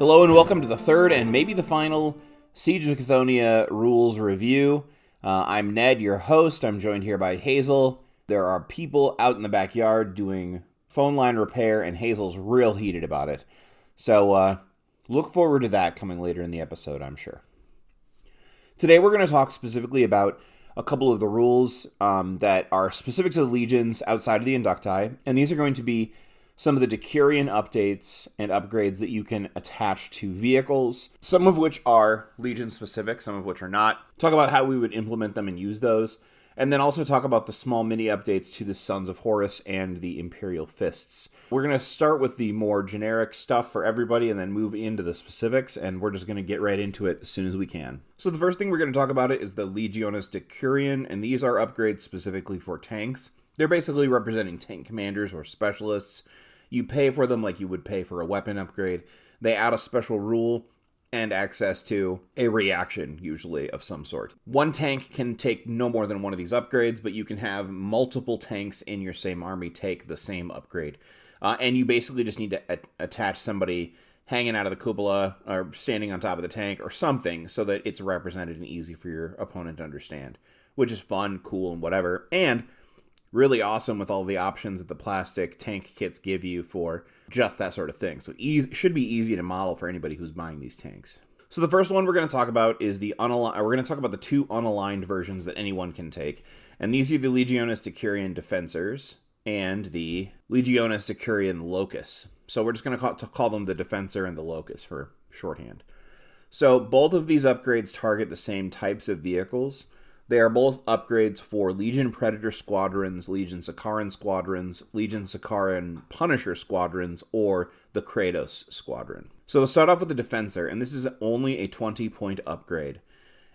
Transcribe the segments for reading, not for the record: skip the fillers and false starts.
Hello and welcome to the third and maybe the final Siege of Cthonia rules review. I'm Ned, your host. I'm joined here by Hazel. There are people out in the backyard doing phone line repair, and Hazel's real heated about it. So look forward to that coming later in the episode, I'm sure. Today we're going to talk specifically about a couple of the rules that are specific to the legions outside of the Inducti, and these are going to be some of the Decurion updates and upgrades that you can attach to vehicles, some of which are Legion-specific, some of which are not. Talk about how we would implement them and use those, and then also talk about the small mini updates to the Sons of Horus and the Imperial Fists. We're going to start with the more generic stuff for everybody and then move into the specifics, and we're just going to get right into it as soon as we can. So the first thing we're going to talk about is the Legionis Decurion, and these are upgrades specifically for tanks. They're basically representing tank commanders or specialists. You pay for them like you would pay for a weapon upgrade. They add a special rule and access to a reaction, usually, of some sort. One tank can take no more than one of these upgrades, but you can have multiple tanks in your same army take the same upgrade. And you basically just need to attach somebody hanging out of the cupola or standing on top of the tank or something so that it's represented and easy for your opponent to understand, which is fun, cool, and whatever. And really awesome with all the options that the plastic tank kits give you for just that sort of thing. So should be easy to model for anybody who's buying these tanks. So the first one we're going to talk about is we're going to talk about the two unaligned versions that anyone can take. And these are the Legionis Decurion Defensors and the Legionis Decurion Locus. So we're just going to call them the Defensor and the Locus for shorthand. So both of these upgrades target the same types of vehicles. They are both upgrades for Legion Predator Squadrons, Legion Sicaran Squadrons, Legion Sicaran Punisher Squadrons, or the Kratos Squadron. So we'll start off with the Defensor, and this is only a 20-point upgrade.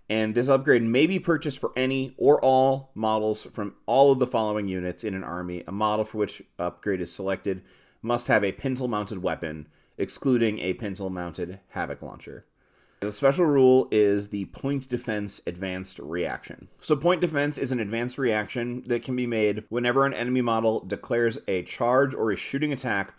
And this upgrade may be purchased for any or all models from all of the following units in an army. A model for which upgrade is selected must have a pintle-mounted weapon, excluding a pintle-mounted Havoc Launcher. The special rule is the Point Defense Advanced Reaction. So Point Defense is an advanced reaction that can be made whenever an enemy model declares a charge or a shooting attack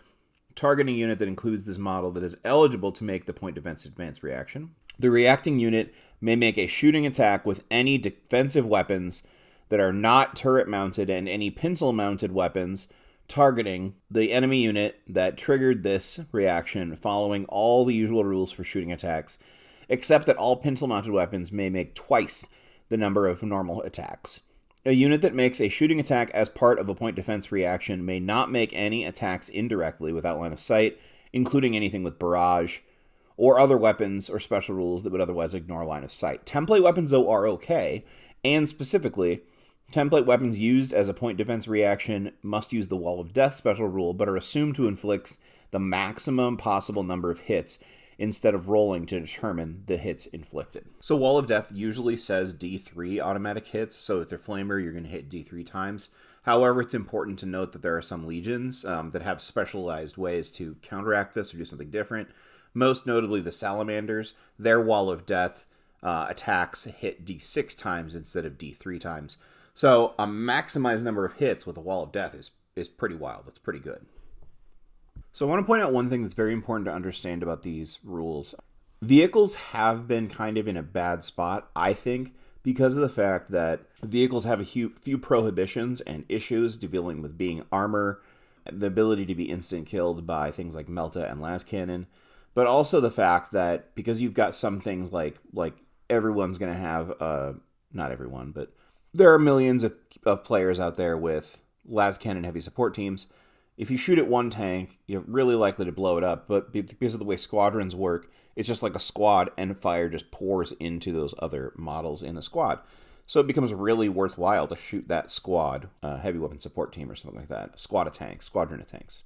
targeting a unit that includes this model that is eligible to make the Point Defense Advanced Reaction. The reacting unit may make a shooting attack with any defensive weapons that are not turret-mounted and any pintle-mounted weapons targeting the enemy unit that triggered this reaction following all the usual rules for shooting attacks, except that all pintle-mounted weapons may make twice the number of normal attacks. A unit that makes a shooting attack as part of a point defense reaction may not make any attacks indirectly without line of sight, including anything with barrage, or other weapons or special rules that would otherwise ignore line of sight. Template weapons, though, are okay, and specifically, template weapons used as a point defense reaction must use the Wall of Death special rule, but are assumed to inflict the maximum possible number of hits instead of rolling to determine the hits inflicted. So Wall of Death usually says D3 automatic hits, so if they're Flamer, you're going to hit D3 times. However, it's important to note that there are some legions that have specialized ways to counteract this or do something different. Most notably the Salamanders, their Wall of Death attacks hit D6 times instead of D3 times. So a maximized number of hits with a Wall of Death is pretty wild. That's pretty good. So I want to point out one thing that's very important to understand about these rules. Vehicles have been kind of in a bad spot, I think, because of the fact that vehicles have a few prohibitions and issues dealing with being armor, the ability to be instant killed by things like Melta and Las Cannon, but also the fact that because you've got some things like everyone's going to have, not everyone, but there are millions of players out there with Las Cannon heavy support teams. If you shoot at one tank, you're really likely to blow it up, but because of the way squadrons work, it's just like a squad and fire just pours into those other models in the squad. So it becomes really worthwhile to shoot that squad, heavy weapon support team or something like that, squadron of tanks.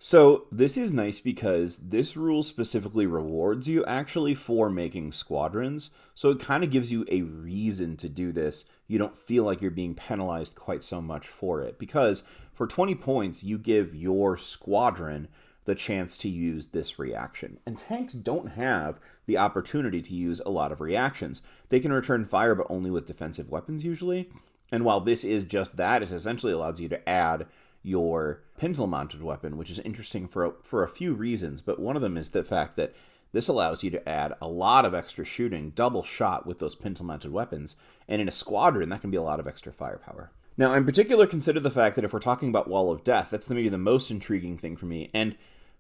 So this is nice because this rule specifically rewards you actually for making squadrons. So it kind of gives you a reason to do this. You don't feel like you're being penalized quite so much for it because for 20 points, you give your squadron the chance to use this reaction. And tanks don't have the opportunity to use a lot of reactions. They can return fire, but only with defensive weapons usually. And while this is just that, it essentially allows you to add your pintle-mounted weapon, which is interesting for a few reasons, but one of them is the fact that this allows you to add a lot of extra shooting, double shot with those pintle-mounted weapons, and in a squadron, that can be a lot of extra firepower. Now, in particular, consider the fact that if we're talking about Wall of Death, that's maybe the most intriguing thing for me, and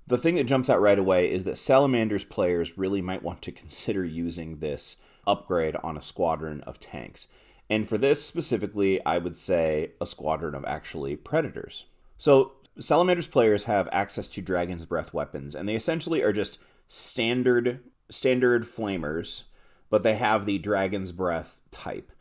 the thing that jumps out right away is that Salamander's players really might want to consider using this upgrade on a squadron of tanks. And for this specifically, I would say a squadron of actually Predators. So Salamander's players have access to Dragon's Breath weapons, and they essentially are just standard flamers, but they have the Dragon's Breath type.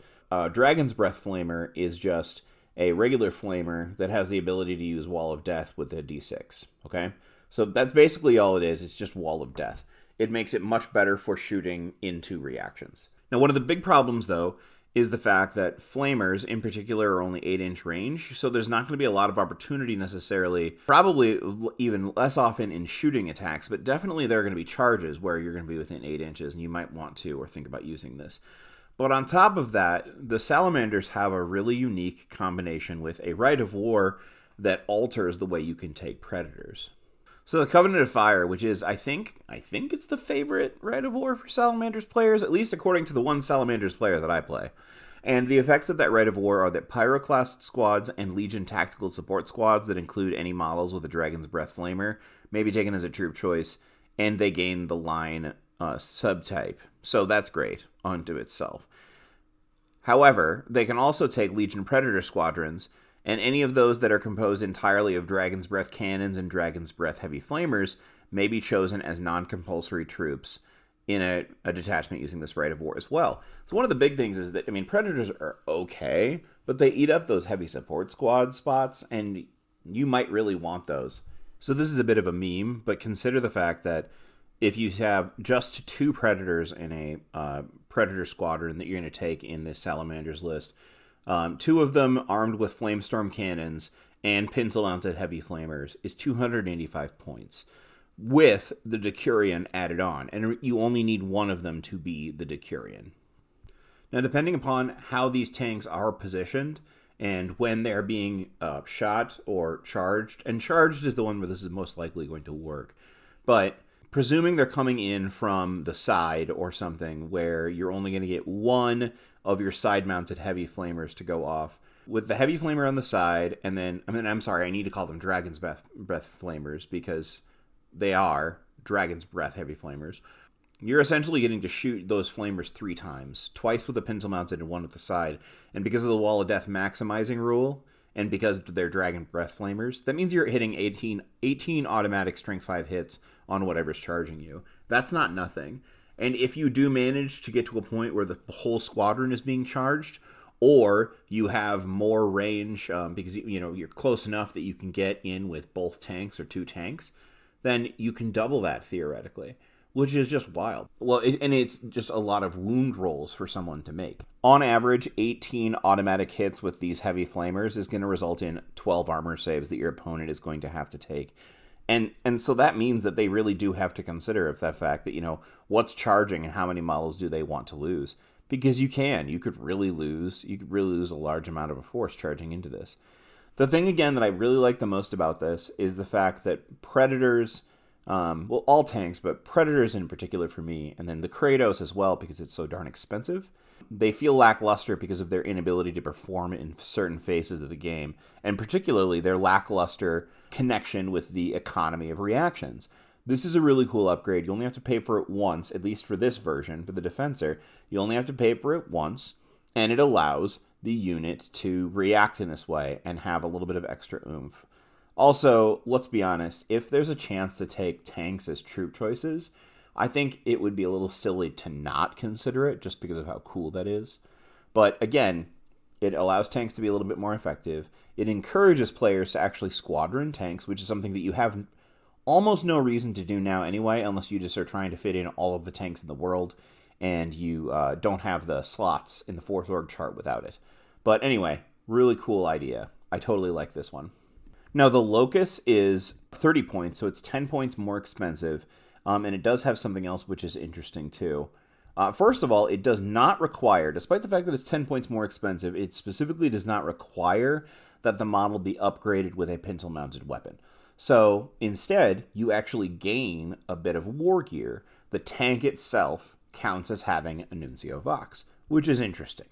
Dragon's Breath flamer is just a regular flamer that has the ability to use Wall of Death with a D6, okay? So that's basically all it is. It's just Wall of Death. It makes it much better for shooting into reactions. Now, one of the big problems, though, is the fact that flamers, in particular, are only 8-inch range, so there's not going to be a lot of opportunity necessarily, probably even less often in shooting attacks, but definitely there are going to be charges where you're going to be within 8 inches, and you might want to or think about using this. But on top of that, the Salamanders have a really unique combination with a Rite of War that alters the way you can take Predators. So the Covenant of Fire, which is, I think it's the favorite Rite of War for Salamanders players, at least according to the one Salamanders player that I play. And the effects of that Rite of War are that Pyroclast squads and Legion tactical support squads that include any models with a Dragon's Breath flamer may be taken as a troop choice, and they gain the line subtype. So that's great unto itself. However, they can also take Legion Predator squadrons, and any of those that are composed entirely of Dragon's Breath cannons and Dragon's Breath heavy flamers may be chosen as non-compulsory troops in a detachment using this Rite of War as well. So one of the big things is that, Predators are okay, but they eat up those heavy support squad spots, and you might really want those. So this is a bit of a meme, but consider the fact that if you have just 2 Predators in a Predator squadron that you're going to take in this Salamanders list, 2 of them armed with Flamestorm cannons and pintle-mounted heavy flamers is 285 points, with the Decurion added on, and you only need one of them to be the Decurion. Now, depending upon how these tanks are positioned and when they're being shot or charged, and charged is the one where this is most likely going to work, but presuming they're coming in from the side or something where you're only going to get one of your side-mounted heavy flamers to go off, with the heavy flamer on the side, and then, I need to call them Dragon's Breath flamers because they are Dragon's Breath heavy flamers. You're essentially getting to shoot those flamers 3 times, twice with a pintle mounted and one at the side. And because of the Wall of Death maximizing rule, and because they're Dragon Breath flamers, that means you're hitting 18 automatic strength 5 hits on whatever's charging you. That's not nothing. And if you do manage to get to a point where the whole squadron is being charged, or you have more range because you're close enough that you can get in with both tanks or 2 tanks, then you can double that theoretically, which is just wild. Well, and it's just a lot of wound rolls for someone to make. On average, 18 automatic hits with these heavy flamers is going to result in 12 armor saves that your opponent is going to have to take. And so that means that they really do have to consider the fact that, what's charging and how many models do they want to lose. Because you could really lose a large amount of a force charging into this. The thing, again, that I really like the most about this is the fact that Predators, all tanks, but Predators in particular for me, and then the Kratos as well because it's so darn expensive, they feel lackluster because of their inability to perform in certain phases of the game, and particularly their lackluster connection with the economy of reactions. This is a really cool upgrade. You only have to pay for it once, at least for this version, for the Defensor. You only have to pay for it once, and it allows the unit to react in this way and have a little bit of extra oomph. Also, let's be honest, if there's a chance to take tanks as troop choices, I think it would be a little silly to not consider it just because of how cool that is. But again, it allows tanks to be a little bit more effective. It encourages players to actually squadron tanks, which is something that you have almost no reason to do now anyway, unless you just are trying to fit in all of the tanks in the world and you don't have the slots in the Force org chart without it. But anyway, really cool idea. I totally like this one. Now, the Locus is 30 points, so it's 10 points more expensive, and it does have something else which is interesting too. First of all, it does not require, despite the fact that it's 10 points more expensive, it specifically does not require that the model be upgraded with a pintle-mounted weapon. So instead, you actually gain a bit of war gear. The tank itself counts as having a Nuncio Vox, which is interesting.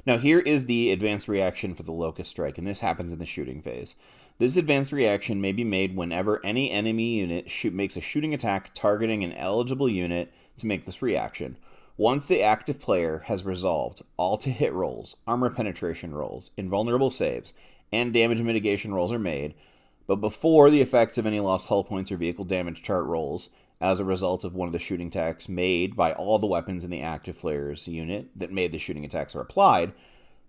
Now here is the advanced reaction for the Locust Strike, and this happens in the shooting phase. This advanced reaction may be made whenever any enemy unit makes a shooting attack targeting an eligible unit to make this reaction. Once the active player has resolved all to-hit rolls, armor penetration rolls, invulnerable saves, and damage mitigation rolls are made, but before the effects of any lost hull points or vehicle damage chart rolls as a result of one of the shooting attacks made by all the weapons in the active player's unit that made the shooting attacks are applied,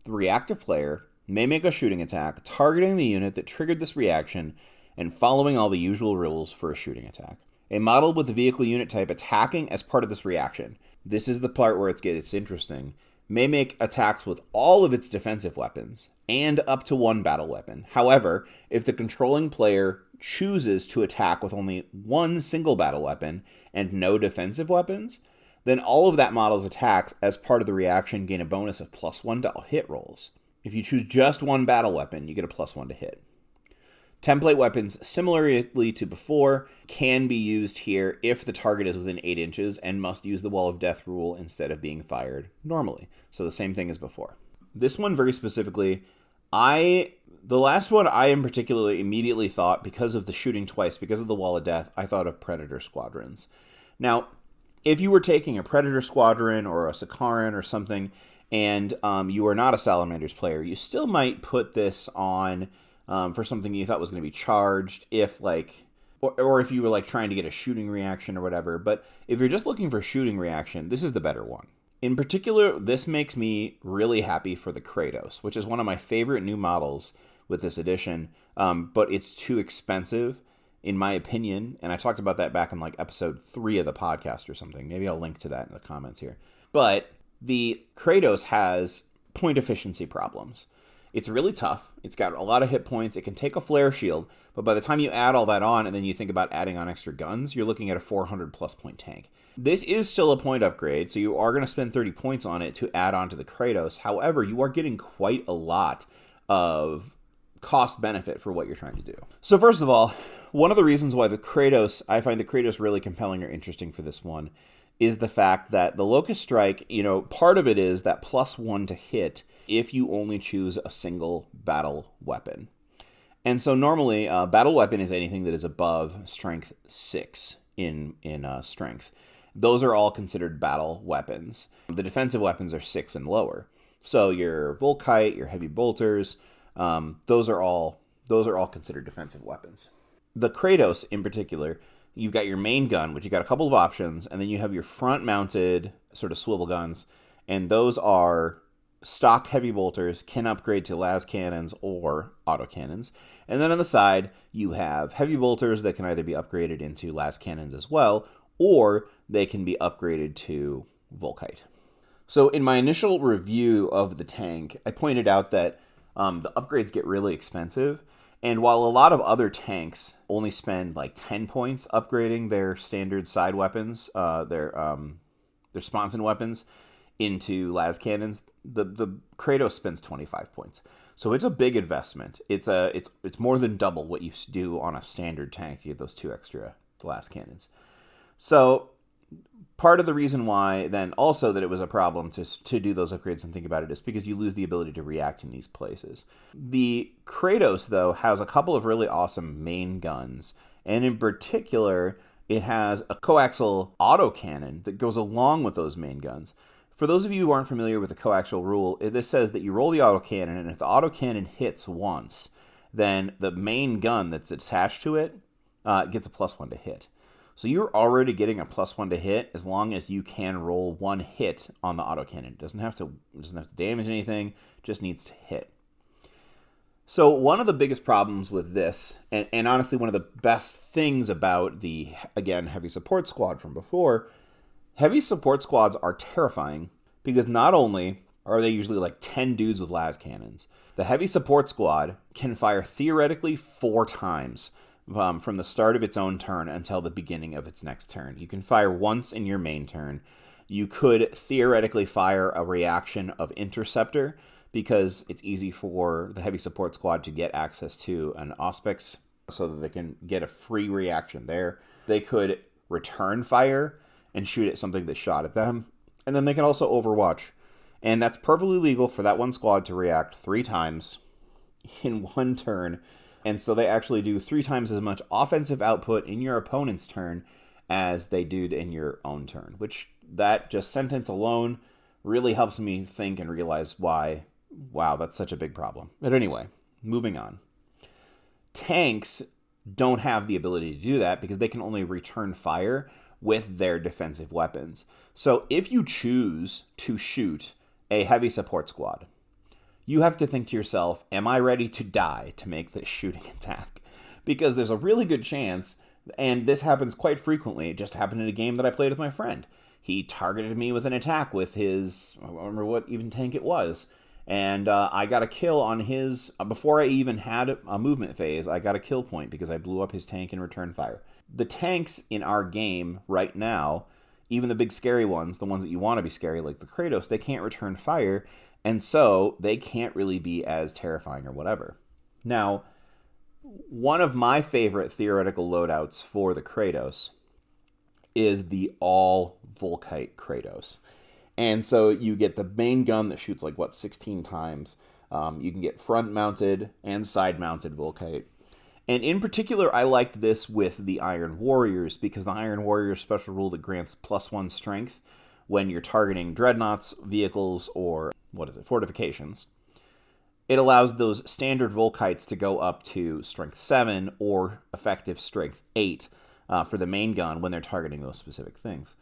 the reactive player may make a shooting attack targeting the unit that triggered this reaction and following all the usual rules for a shooting attack. A model with the vehicle unit type attacking as part of this reaction, this is the part where it gets interesting, may make attacks with all of its defensive weapons and up to one battle weapon. However, if the controlling player chooses to attack with only one single battle weapon and no defensive weapons, then all of that model's attacks as part of the reaction gain a bonus of +1 to hit rolls. If you choose just one battle weapon, you get a +1 to hit. Template weapons, similarly to before, can be used here if the target is within 8 inches and must use the Wall of Death rule instead of being fired normally. So the same thing as before. This one very specifically, the last one I in particularly immediately thought, because of the shooting twice, because of the Wall of Death, I thought of Predator Squadrons. Now, if you were taking a Predator Squadron or a Sakaran or something, and you are not a Salamanders player, you still might put this on for something you thought was going to be charged, if or if you were trying to get a shooting reaction or whatever. But if you're just looking for shooting reaction, this is the better one. In particular, this makes me really happy for the Kratos, which is one of my favorite new models with this edition, but it's too expensive, in my opinion, and I talked about that back in episode 3 of the podcast or something. Maybe I'll link to that in the comments here. But the Kratos has point efficiency problems. It's really tough. It's got a lot of hit points. It can take a flare shield, but by the time you add all that on and then you think about adding on extra guns, you're looking at a 400+ point tank. This is still a point upgrade, so you are going to spend 30 points on it to add on to the Kratos. However, you are getting quite a lot of cost benefit for what you're trying to do. So first of all, one of the reasons why I find the Kratos really compelling or interesting for this one is the fact that the Locust Strike, part of it is that +1 to hit if you only choose a single battle weapon. And so normally, a battle weapon is anything that is above strength 6 in strength. Those are all considered battle weapons. The defensive weapons are 6 and lower. So your Volkite, your heavy bolters, those are all considered defensive weapons. The Kratos, in particular, you've got your main gun, which you got a couple of options, and then you have your front-mounted sort of swivel guns, and those are stock heavy bolters, can upgrade to las cannons or autocannons. And then on the side, you have heavy bolters that can either be upgraded into las cannons as well, or they can be upgraded to Volkite. So in my initial review of the tank, I pointed out that the upgrades get really expensive. And while a lot of other tanks only spend 10 points upgrading their standard side weapons, their sponson weapons, into las cannons, the Kratos spends 25 points. So it's a big investment. It's more than double what you do on a standard tank to get those 2 extra las cannons. So part of the reason why then also that it was a problem to do those upgrades and think about it is because you lose the ability to react in these places. The Kratos, though, has a couple of really awesome main guns, and in particular, it has a coaxial autocannon that goes along with those main guns. For those of you who aren't familiar with the coaxial rule, this says that you roll the autocannon, and if the autocannon hits once, then the main gun that's attached to it gets a +1 to hit. So you're already getting a +1 to hit as long as you can roll 1 hit on the autocannon. It doesn't have to damage anything, just needs to hit. So one of the biggest problems with this, and honestly one of the best things about the, again, heavy support squad from before, heavy support squads are terrifying because not only are they usually 10 dudes with las cannons, the heavy support squad can fire theoretically 4 times from the start of its own turn until the beginning of its next turn. You can fire once in your main turn. You could theoretically fire a reaction of Interceptor, because it's easy for the heavy support squad to get access to an Auspex so that they can get a free reaction there. They could return fire and shoot at something that shot at them, and then they can also overwatch. And that's perfectly legal for that one squad to react 3 times in one turn. And so they actually do 3 times as much offensive output in your opponent's turn as they do in your own turn, which that just sentence alone really helps me think and realize why, wow, that's such a big problem. But anyway, moving on. Tanks don't have the ability to do that because they can only return fire with their defensive weapons. So if you choose to shoot a heavy support squad, you have to think to yourself, am I ready to die to make this shooting attack? Because there's a really good chance, and this happens quite frequently. It just happened in a game that I played with my friend. He targeted me with an attack with his, I don't remember what even tank it was, and I got a kill on his, before I even had a movement phase, I got a kill point because I blew up his tank and returned fire. The tanks in our game right now, even the big scary ones, the ones that you want to be scary like the Kratos, they can't return fire, and so they can't really be as terrifying or whatever. Now, one of my favorite theoretical loadouts for the Kratos is the all Volkite Kratos. And so you get the main gun that shoots 16 times. You can get front-mounted and side-mounted Volkite. And in particular, I liked this with the Iron Warriors because the Iron Warriors special rule that grants +1 strength when you're targeting dreadnoughts, vehicles, or fortifications. It allows those standard Volkites to go up to strength 7 or effective strength 8 for the main gun when they're targeting those specific things.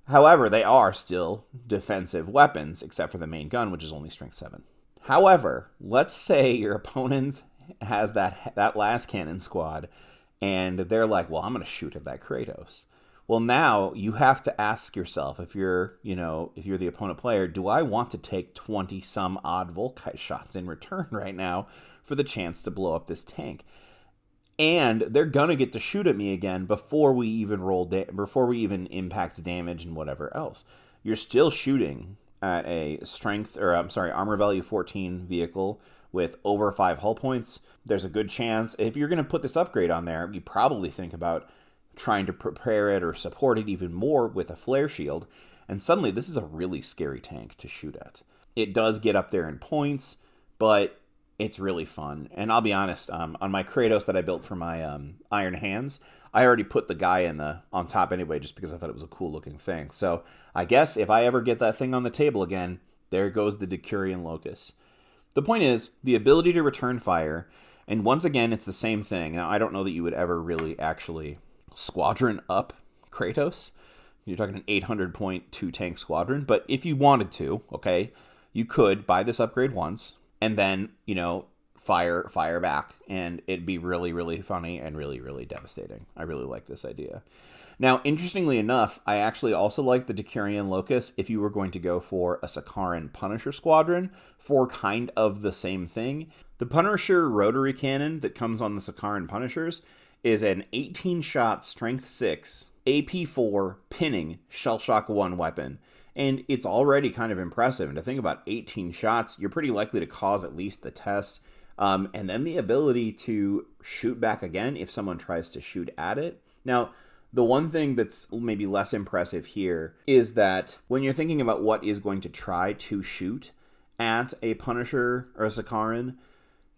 However, they are still defensive weapons, except for the main gun, which is only strength 7. However, let's say your opponent has that last cannon squad, and they're like, well, I'm going to shoot at that Kratos. Well, now you have to ask yourself, if you're the opponent player, do I want to take 20-some odd Volkite shots in return right now for the chance to blow up this tank? And they're going to get to shoot at me again before we even impact damage and whatever else. You're still shooting at a armor value 14 vehicle with over 5 hull points. There's a good chance, if you're going to put this upgrade on there, you probably think about trying to prepare it or support it even more with a flare shield. And suddenly this is a really scary tank to shoot at. It does get up there in points, but it's really fun. And I'll be honest, on my Kratos that I built for my Iron Hands, I already put the guy on top anyway, just because I thought it was a cool looking thing. So I guess if I ever get that thing on the table again, there goes the Decurion Locus. The point is, the ability to return fire, and once again, it's the same thing. Now, I don't know that you would ever really actually squadron up Kratos. You're talking an 800-point 2-tank squadron, but if you wanted to, okay, you could buy this upgrade once, and then, fire back, and it'd be really, really funny and really, really devastating. I really like this idea. Now, interestingly enough, I actually also like the Decurion Locus if you were going to go for a Sakharan Punisher squadron for kind of the same thing. The Punisher rotary cannon that comes on the Sakharan Punishers is an 18-shot strength 6 AP4 pinning shell shock 1 weapon. And it's already kind of impressive. And to think about 18 shots, you're pretty likely to cause at least the test. And then the ability to shoot back again if someone tries to shoot at it. Now, the one thing that's maybe less impressive here is that when you're thinking about what is going to try to shoot at a Punisher or a Sakharan,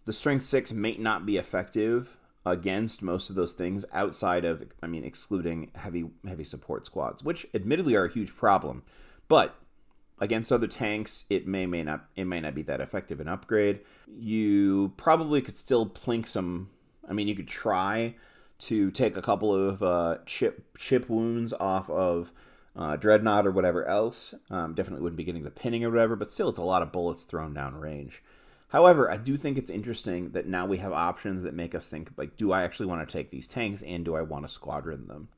the Strength 6 may not be effective against most of those things outside of, excluding heavy support squads, which admittedly are a huge problem. But against other tanks, it may not be that effective an upgrade. You probably could still plink some. You could try to take a couple of chip wounds off of Dreadnought or whatever else. Definitely wouldn't be getting the pinning or whatever, but still, it's a lot of bullets thrown down range. However, I do think it's interesting that now we have options that make us think, do I actually want to take these tanks and do I want to squadron them?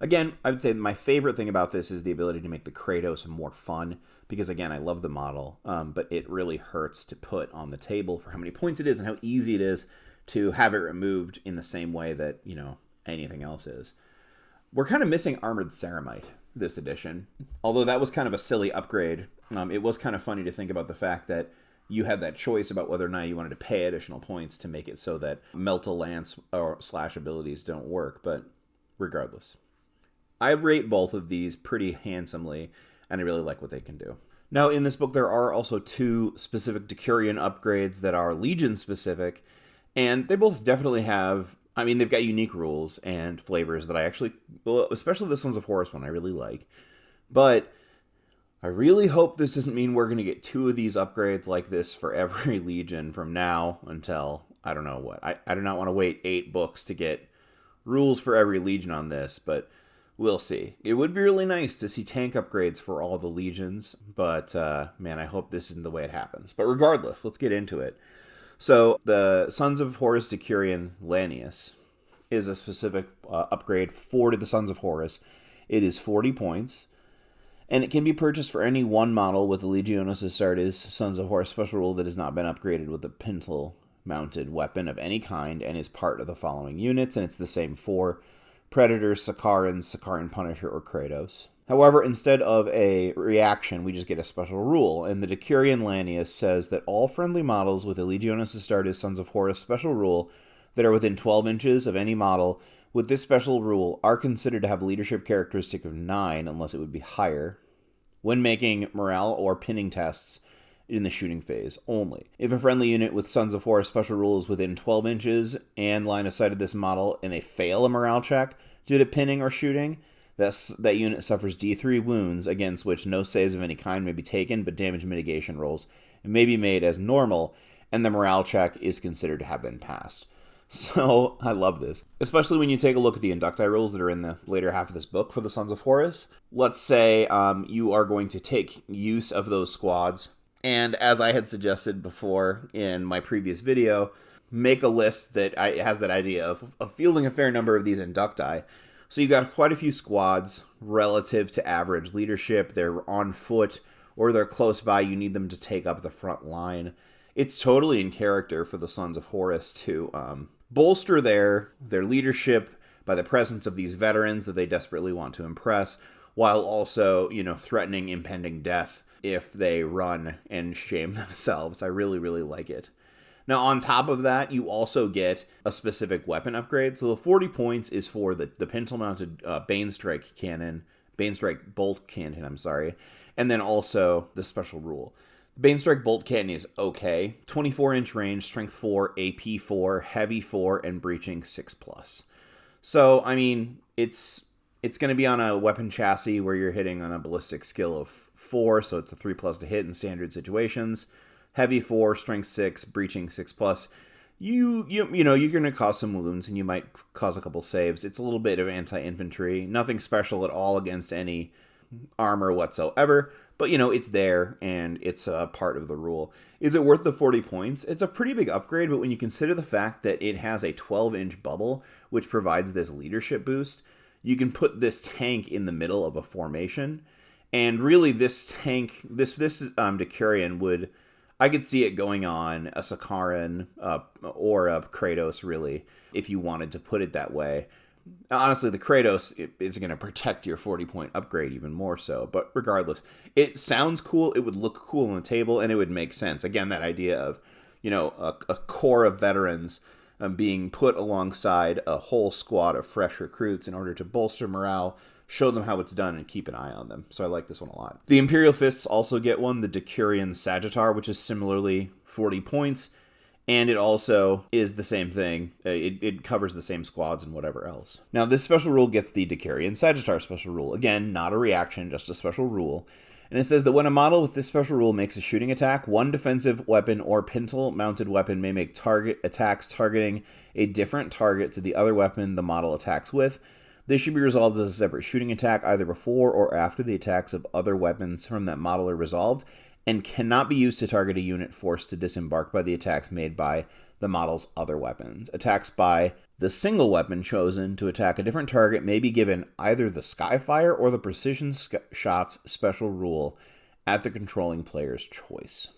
Again, I would say my favorite thing about this is the ability to make the Kratos more fun, because again, I love the model, but it really hurts to put on the table for how many points it is and how easy it is to have it removed in the same way that, anything else is. We're kind of missing Armored Ceramite this edition, although that was kind of a silly upgrade. It was kind of funny to think about the fact that you had that choice about whether or not you wanted to pay additional points to make it so that melt-a-lance or slash abilities don't work, but regardless. I rate both of these pretty handsomely, and I really like what they can do. Now, in this book, there are also 2 specific Decurion upgrades that are Legion-specific, and they both definitely have, I mean, they've got unique rules and flavors that I actually, well, especially the Sons of Horus one, I really like. But I really hope this doesn't mean we're going to get 2 of these upgrades like this for every Legion from now until, I don't know what. I do not want to wait 8 books to get rules for every Legion on this, but we'll see. It would be really nice to see tank upgrades for all the Legions, but man, I hope this isn't the way it happens. But regardless, let's get into it. So the Sons of Horus Decurion Lanius is a specific upgrade for the Sons of Horus. It is 40 points. And it can be purchased for any one model with the Ineptus Astartes Sons of Horus special rule that has not been upgraded with a pintle-mounted weapon of any kind and is part of the following units, and it's the same for Predators, Sakarans, Sakaran Punisher, or Kratos. However, instead of a reaction, we just get a special rule, and the Decurion Lanius says that all friendly models with the Ineptus Astartes Sons of Horus special rule that are within 12 inches of any model with this special rule are considered to have a leadership characteristic of 9, unless it would be higher, when making morale or pinning tests in the shooting phase only. If a friendly unit with Sons of Horus special rule is within 12 inches and line of sight of this model and they fail a morale check due to pinning or shooting, that unit suffers D3 wounds against which no saves of any kind may be taken, but damage mitigation rolls may be made as normal, and the morale check is considered to have been passed. So, I love this. Especially when you take a look at the inducti rules that are in the later half of this book for the Sons of Horus. Let's say you are going to take use of those squads, and as I had suggested before in my previous video, make a list that has that idea of fielding a fair number of these inducti. So you've got quite a few squads relative to average leadership. They're on foot, or they're close by. You need them to take up the front line. It's totally in character for the Sons of Horus to bolster their leadership by the presence of these veterans that they desperately want to impress, while also, threatening impending death if they run and shame themselves. I really, really like it. Now, on top of that, you also get a specific weapon upgrade. So the 40 points is for the pintle-mounted Banestrike bolt cannon, and then also the special rule. Banestrike Bolt Cannon is okay. 24-inch range, strength 4, AP 4, heavy 4, and breaching 6+. So, I mean, it's going to be on a weapon chassis where you're hitting on a ballistic skill of 4, so it's a 3+ to hit in standard situations. Heavy 4, strength 6, breaching 6+. You're going to cause some wounds, and you might cause a couple saves. It's a little bit of anti-infantry. Nothing special at all against any armor whatsoever. But, it's there, and it's a part of the rule. Is it worth the 40 points? It's a pretty big upgrade, but when you consider the fact that it has a 12-inch bubble, which provides this leadership boost, you can put this tank in the middle of a formation. And really, this tank, this Decurion would, I could see it going on a Sakaran or a Kratos, really, if you wanted to put it that way. Honestly, the Kratos is going to protect your 40-point upgrade even more so. But regardless, it sounds cool. It would look cool on the table, and it would make sense. Again, that idea of, a core of veterans being put alongside a whole squad of fresh recruits in order to bolster morale, show them how it's done, and keep an eye on them. So I like this one a lot. The Imperial Fists also get one, the Decurion Sagittar, which is similarly 40 points. And it also is the same thing. It covers the same squads and whatever else. Now, this special rule gets the Decurion Sagittar special rule. Again, not a reaction, just a special rule. And it says that when a model with this special rule makes a shooting attack, one defensive weapon or pintle-mounted weapon may make attacks targeting a different target to the other weapon the model attacks with. This should be resolved as a separate shooting attack either before or after the attacks of other weapons from that model are resolved, and cannot be used to target a unit forced to disembark by the attacks made by the model's other weapons. Attacks by the single weapon chosen to attack a different target may be given either the Skyfire or the Precision Shots special rule at the controlling player's choice.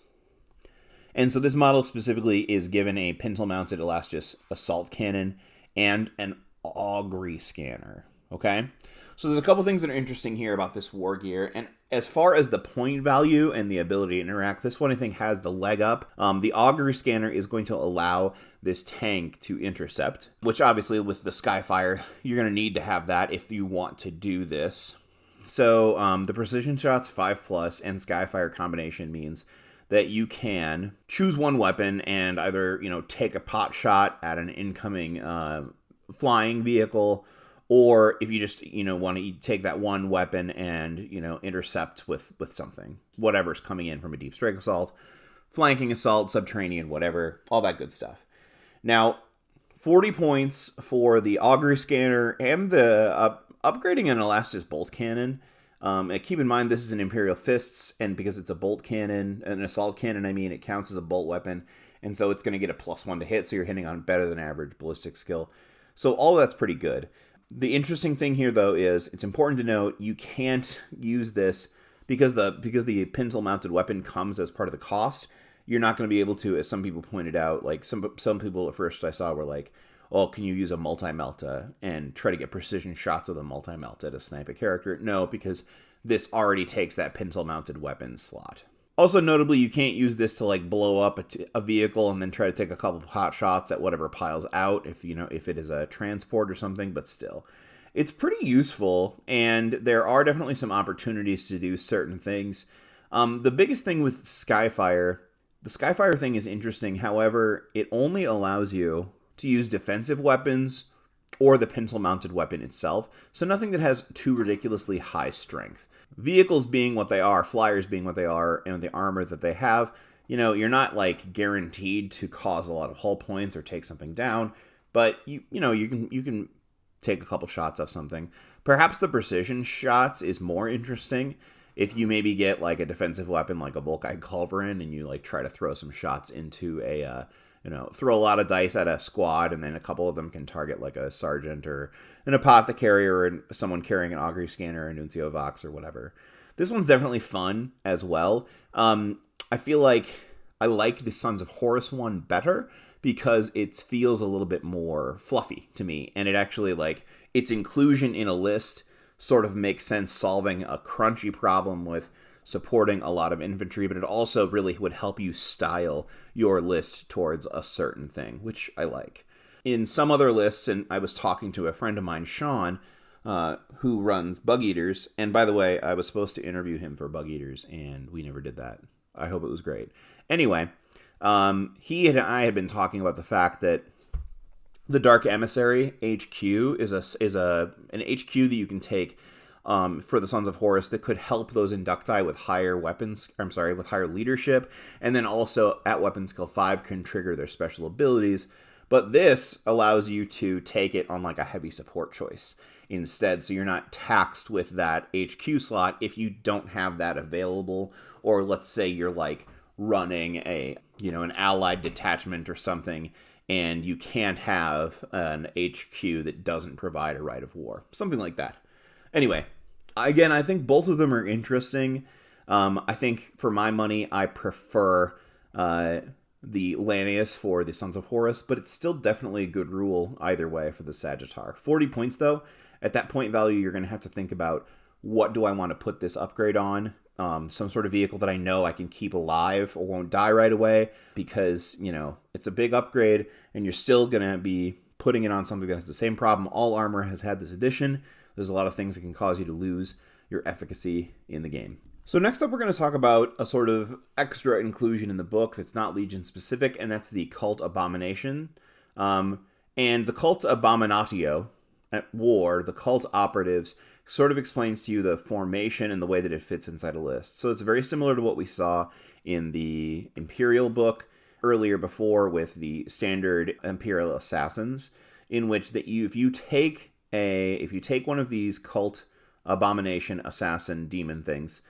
And so this model specifically is given a pintle-mounted Elastus assault cannon and an augury scanner. Okay? So there's a couple things that are interesting here about this war gear, and as far as the point value and the ability to interact, this one I think has the leg up. The augury scanner is going to allow this tank to intercept, which obviously with the Skyfire, you're going to need to have that if you want to do this. So the precision shots 5+, and Skyfire combination means that you can choose one weapon and either, take a pot shot at an incoming flying vehicle, or if you just, want to take that one weapon and, intercept with something, whatever's coming in from a deep strike assault, flanking assault, subterranean, whatever, all that good stuff. Now, 40 points for the augury scanner and the upgrading an Elastus bolt cannon. Keep in mind, this is an Imperial Fists, and because it's a bolt cannon, an assault cannon, it counts as a bolt weapon, and so it's going to get a +1 to hit, so you're hitting on better than average ballistic skill. So all of that's pretty good. The interesting thing here, though, is it's important to note you can't use this because the pintle-mounted weapon comes as part of the cost. You're not going to be able to, as some people pointed out, like some people at first I saw were like, oh, can you use a multi-melta and try to get precision shots with a multi-melta to snipe a character? No, because this already takes that pintle-mounted weapon slot. Also, notably, you can't use this to like blow up a vehicle and then try to take a couple of hot shots at whatever piles out if it is a transport or something, but still. It's pretty useful, and there are definitely some opportunities to do certain things. The biggest thing with Skyfire, the Skyfire thing is interesting. However, it only allows you to use defensive weapons or the pintle-mounted weapon itself, so nothing that has too ridiculously high strength. Vehicles being what they are, flyers being what they are, and the armor that they have, you're not like guaranteed to cause a lot of hull points or take something down, but you can take a couple shots of something. Perhaps the precision shots is more interesting if you maybe get like a defensive weapon like a Volkite Culverin and you like try to throw some shots into a throw a lot of dice at a squad, and then a couple of them can target like a sergeant or an apothecary or someone carrying an augury scanner, a Nuncio Vox or whatever. This one's definitely fun as well. I feel like I like the Sons of Horus one better because it feels a little bit more fluffy to me, and it actually like its inclusion in a list sort of makes sense, solving a crunchy problem with supporting a lot of infantry, but it also really would help you style your list towards a certain thing, which I like. In some other lists, and I was talking to a friend of mine, Sean, who runs Bug Eaters, and by the way, I was supposed to interview him for Bug Eaters, and we never did that. I hope it was great. Anyway, he and I had been talking about the fact that the Dark Emissary HQ is an HQ that you can take for the Sons of Horus that could help those inducti with higher with higher leadership, and then also at weapon skill 5 can trigger their special abilities. But this allows you to take it on like a heavy support choice instead, so you're not taxed with that HQ slot if you don't have that available, or let's say you're like running an allied detachment or something, and you can't have an HQ that doesn't provide a right of war, something like that. Anyway, again, I think both of them are interesting. I think for my money, I prefer the Lanius for the Sons of Horus, but it's still definitely a good rule either way for the Sagittar. 40 points, though. At that point value, you're going to have to think about, what do I want to put this upgrade on? Some sort of vehicle that I know I can keep alive or won't die right away, because, it's a big upgrade, and you're still going to be putting it on something that has the same problem all armor has had this edition. There's a lot of things that can cause you to lose your efficacy in the game. So next up, we're going to talk about a sort of extra inclusion in the book that's not Legion specific, and that's the Cult Abomination. And the Cult Abominatio at war, the Cult Operatives, sort of explains to you the formation and the way that it fits inside a list. So it's very similar to what we saw in the Imperial book earlier before with the standard Imperial Assassins, in which that if you take one of these Cult Abomination Assassin demon things,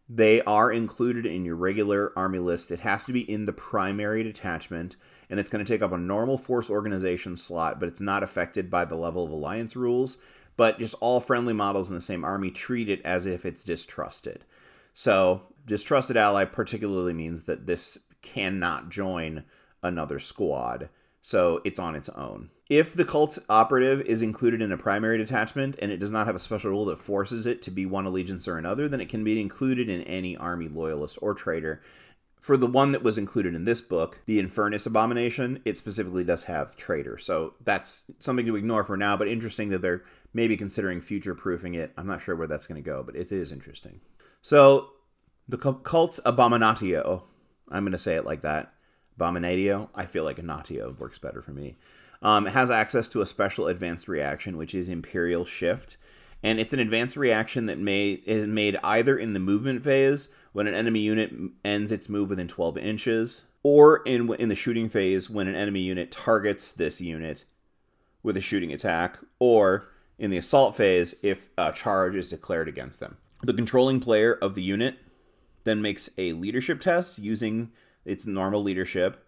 they are included in your regular army list. It has to be in the primary detachment, and it's going to take up a normal force organization slot, but it's not affected by the level of alliance rules. But just all friendly models in the same army treat it as if it's distrusted. So distrusted ally particularly means that this cannot join another squad. So it's on its own. If the cult operative is included in a primary detachment and it does not have a special rule that forces it to be one allegiance or another, then it can be included in any army, loyalist, or traitor. For the one that was included in this book, the Infernus Abomination, it specifically does have traitor. So that's something to ignore for now, but interesting that they're maybe considering future-proofing it. I'm not sure where that's going to go, but it is interesting. So the cult's Abominatio, I'm going to say it like that. Abominatio, I feel like Anatio works better for me. Has access to a special advanced reaction, which is Imperial Shift. And it's an advanced reaction that is made either in the movement phase, when an enemy unit ends its move within 12 inches, or in the shooting phase, when an enemy unit targets this unit with a shooting attack, or in the assault phase, if a charge is declared against them. The controlling player of the unit then makes a leadership test using its normal leadership,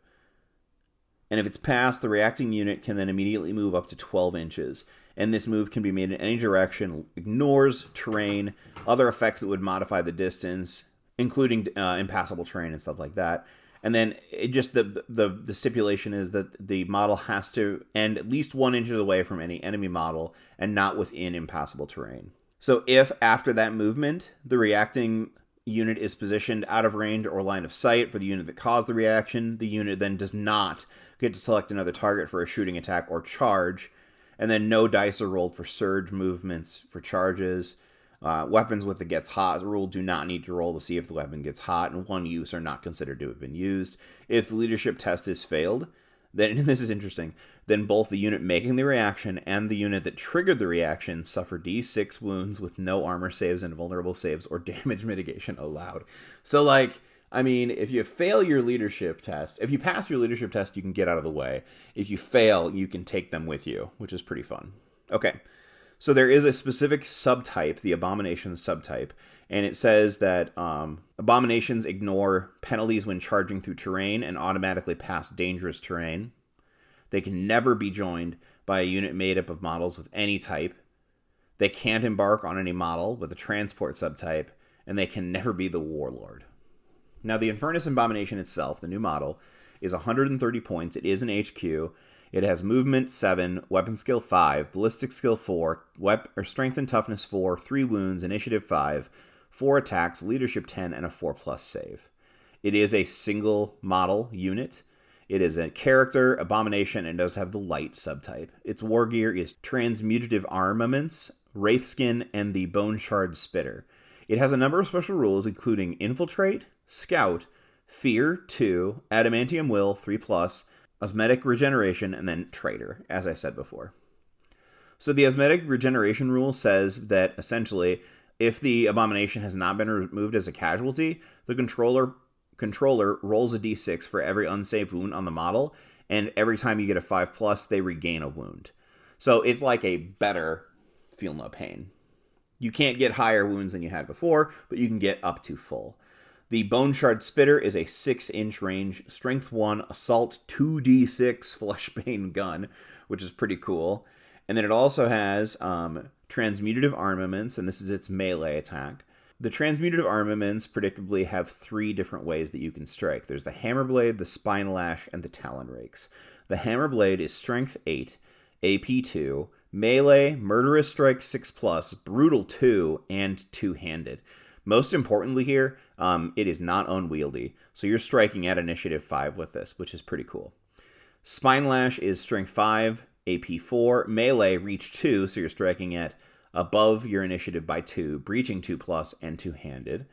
and if it's passed, the reacting unit can then immediately move up to 12 inches. And this move can be made in any direction, ignores terrain, other effects that would modify the distance, including impassable terrain and stuff like that. And then it just the stipulation is that the model has to end at least 1 inch away from any enemy model and not within impassable terrain. So if after that movement, the reacting unit is positioned out of range or line of sight for the unit that caused the reaction, the unit then does not get to select another target for a shooting attack or charge, and then no dice are rolled for surge movements, for charges. Weapons with the gets hot rule do not need to roll to see if the weapon gets hot, and one use are not considered to have been used. If the leadership test is failed, then, and this is interesting, then both the unit making the reaction and the unit that triggered the reaction suffer D6 wounds with no armor saves and vulnerable saves or damage mitigation allowed. So, like, I mean, if you fail your leadership test, if you pass your leadership test, you can get out of the way. If you fail, you can take them with you, which is pretty fun. Okay, so there is a specific subtype, the Abomination subtype, and it says that Abominations ignore penalties when charging through terrain and automatically pass dangerous terrain. They can never be joined by a unit made up of models with any type. They can't embark on any model with a transport subtype, and they can never be the Warlord. Now, the Infernus Abomination itself, the new model, is 130 points. It is an HQ. It has movement 7, weapon skill 5, ballistic skill 4, strength and toughness 4, 3 wounds, initiative 5, 4 attacks, leadership 10, and a 4+ save. It is a single model unit. It is a character, Abomination, and does have the light subtype. Its war gear is transmutative armaments, wraithskin, and the bone shard spitter. It has a number of special rules, including Infiltrate, Scout, Fear 2, Adamantium Will 3+, Osmetic Regeneration, and then Traitor, as I said before. So the Osmetic Regeneration rule says that, essentially, if the Abomination has not been removed as a casualty, the controller rolls a d6 for every unsaved wound on the model, and every time you get a 5+, they regain a wound. So it's like a better Feel No Pain. You can't get higher wounds than you had before, but you can get up to full. The Bone Shard Spitter is a 6-inch range, strength 1, assault 2d6 fleshbane gun, which is pretty cool. And then it also has transmutative armaments, and this is its melee attack. The transmutative armaments predictably have 3 different ways that you can strike. There's the Hammer Blade, the Spine Lash, and the Talon Rakes. The Hammer Blade is strength 8, AP 2, melee, murderous strike 6+, brutal 2, and two-handed. Most importantly here, it is not unwieldy, so you're striking at initiative 5 with this, which is pretty cool. Spine Lash is strength 5, AP 4, melee, reach 2, so you're striking at above your initiative by 2, breaching 2+, and two-handed.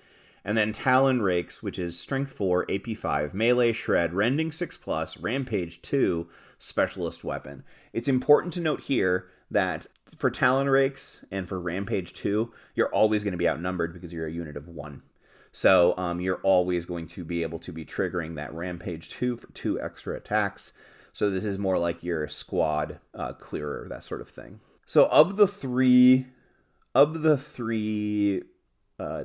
And then Talon Rakes, which is strength 4, AP 5, melee, shred, rending 6+, rampage 2, specialist weapon. It's important to note here that for Talon Rakes and for Rampage 2, you're always going to be outnumbered because you're a unit of 1. So you're always going to be able to be triggering that Rampage 2 for 2 extra attacks. So this is more like your squad clearer, that sort of thing. So of the three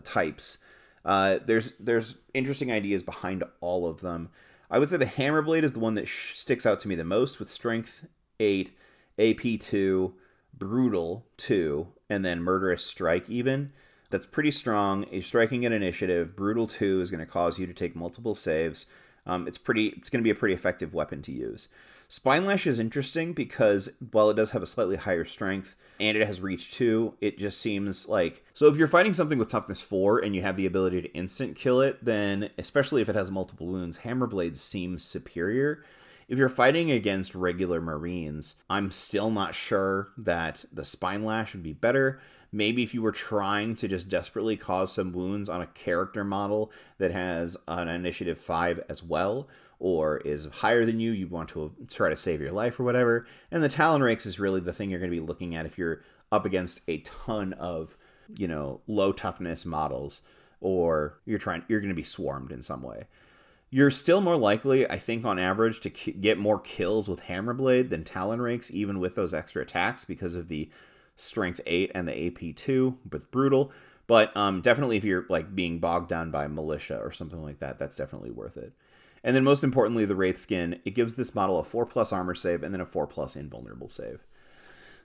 types, there's interesting ideas behind all of them. I would say the Hammer Blade is the one that sticks out to me the most, with strength 8, AP 2, brutal 2, and then murderous strike even. That's pretty strong. You're striking at initiative. Brutal 2 is going to cause you to take multiple saves. It's going to be a pretty effective weapon to use. Spinelash is interesting because while it does have a slightly higher strength and it has reach 2, it just seems like... So if you're fighting something with toughness 4 and you have the ability to instant kill it, then, especially if it has multiple wounds, Hammerblade seems superior. If you're fighting against regular Marines, I'm still not sure that the Spinelash would be better. Maybe if you were trying to just desperately cause some wounds on a character model that has an initiative 5 as well, or is higher than you, you want to try to save your life or whatever. And the Talon Rakes is really the thing you're going to be looking at if you're up against a ton of, low toughness models, or you're going to be swarmed in some way. You're still more likely, I think, on average, to get more kills with Hammerblade than Talon Rakes, even with those extra attacks, because of the Strength 8 and the AP 2 with Brutal. But definitely if you're like being bogged down by Militia or something like that, that's definitely worth it. And then most importantly, the Wraith Skin, it gives this model a 4+ armor save and then a 4+ invulnerable save.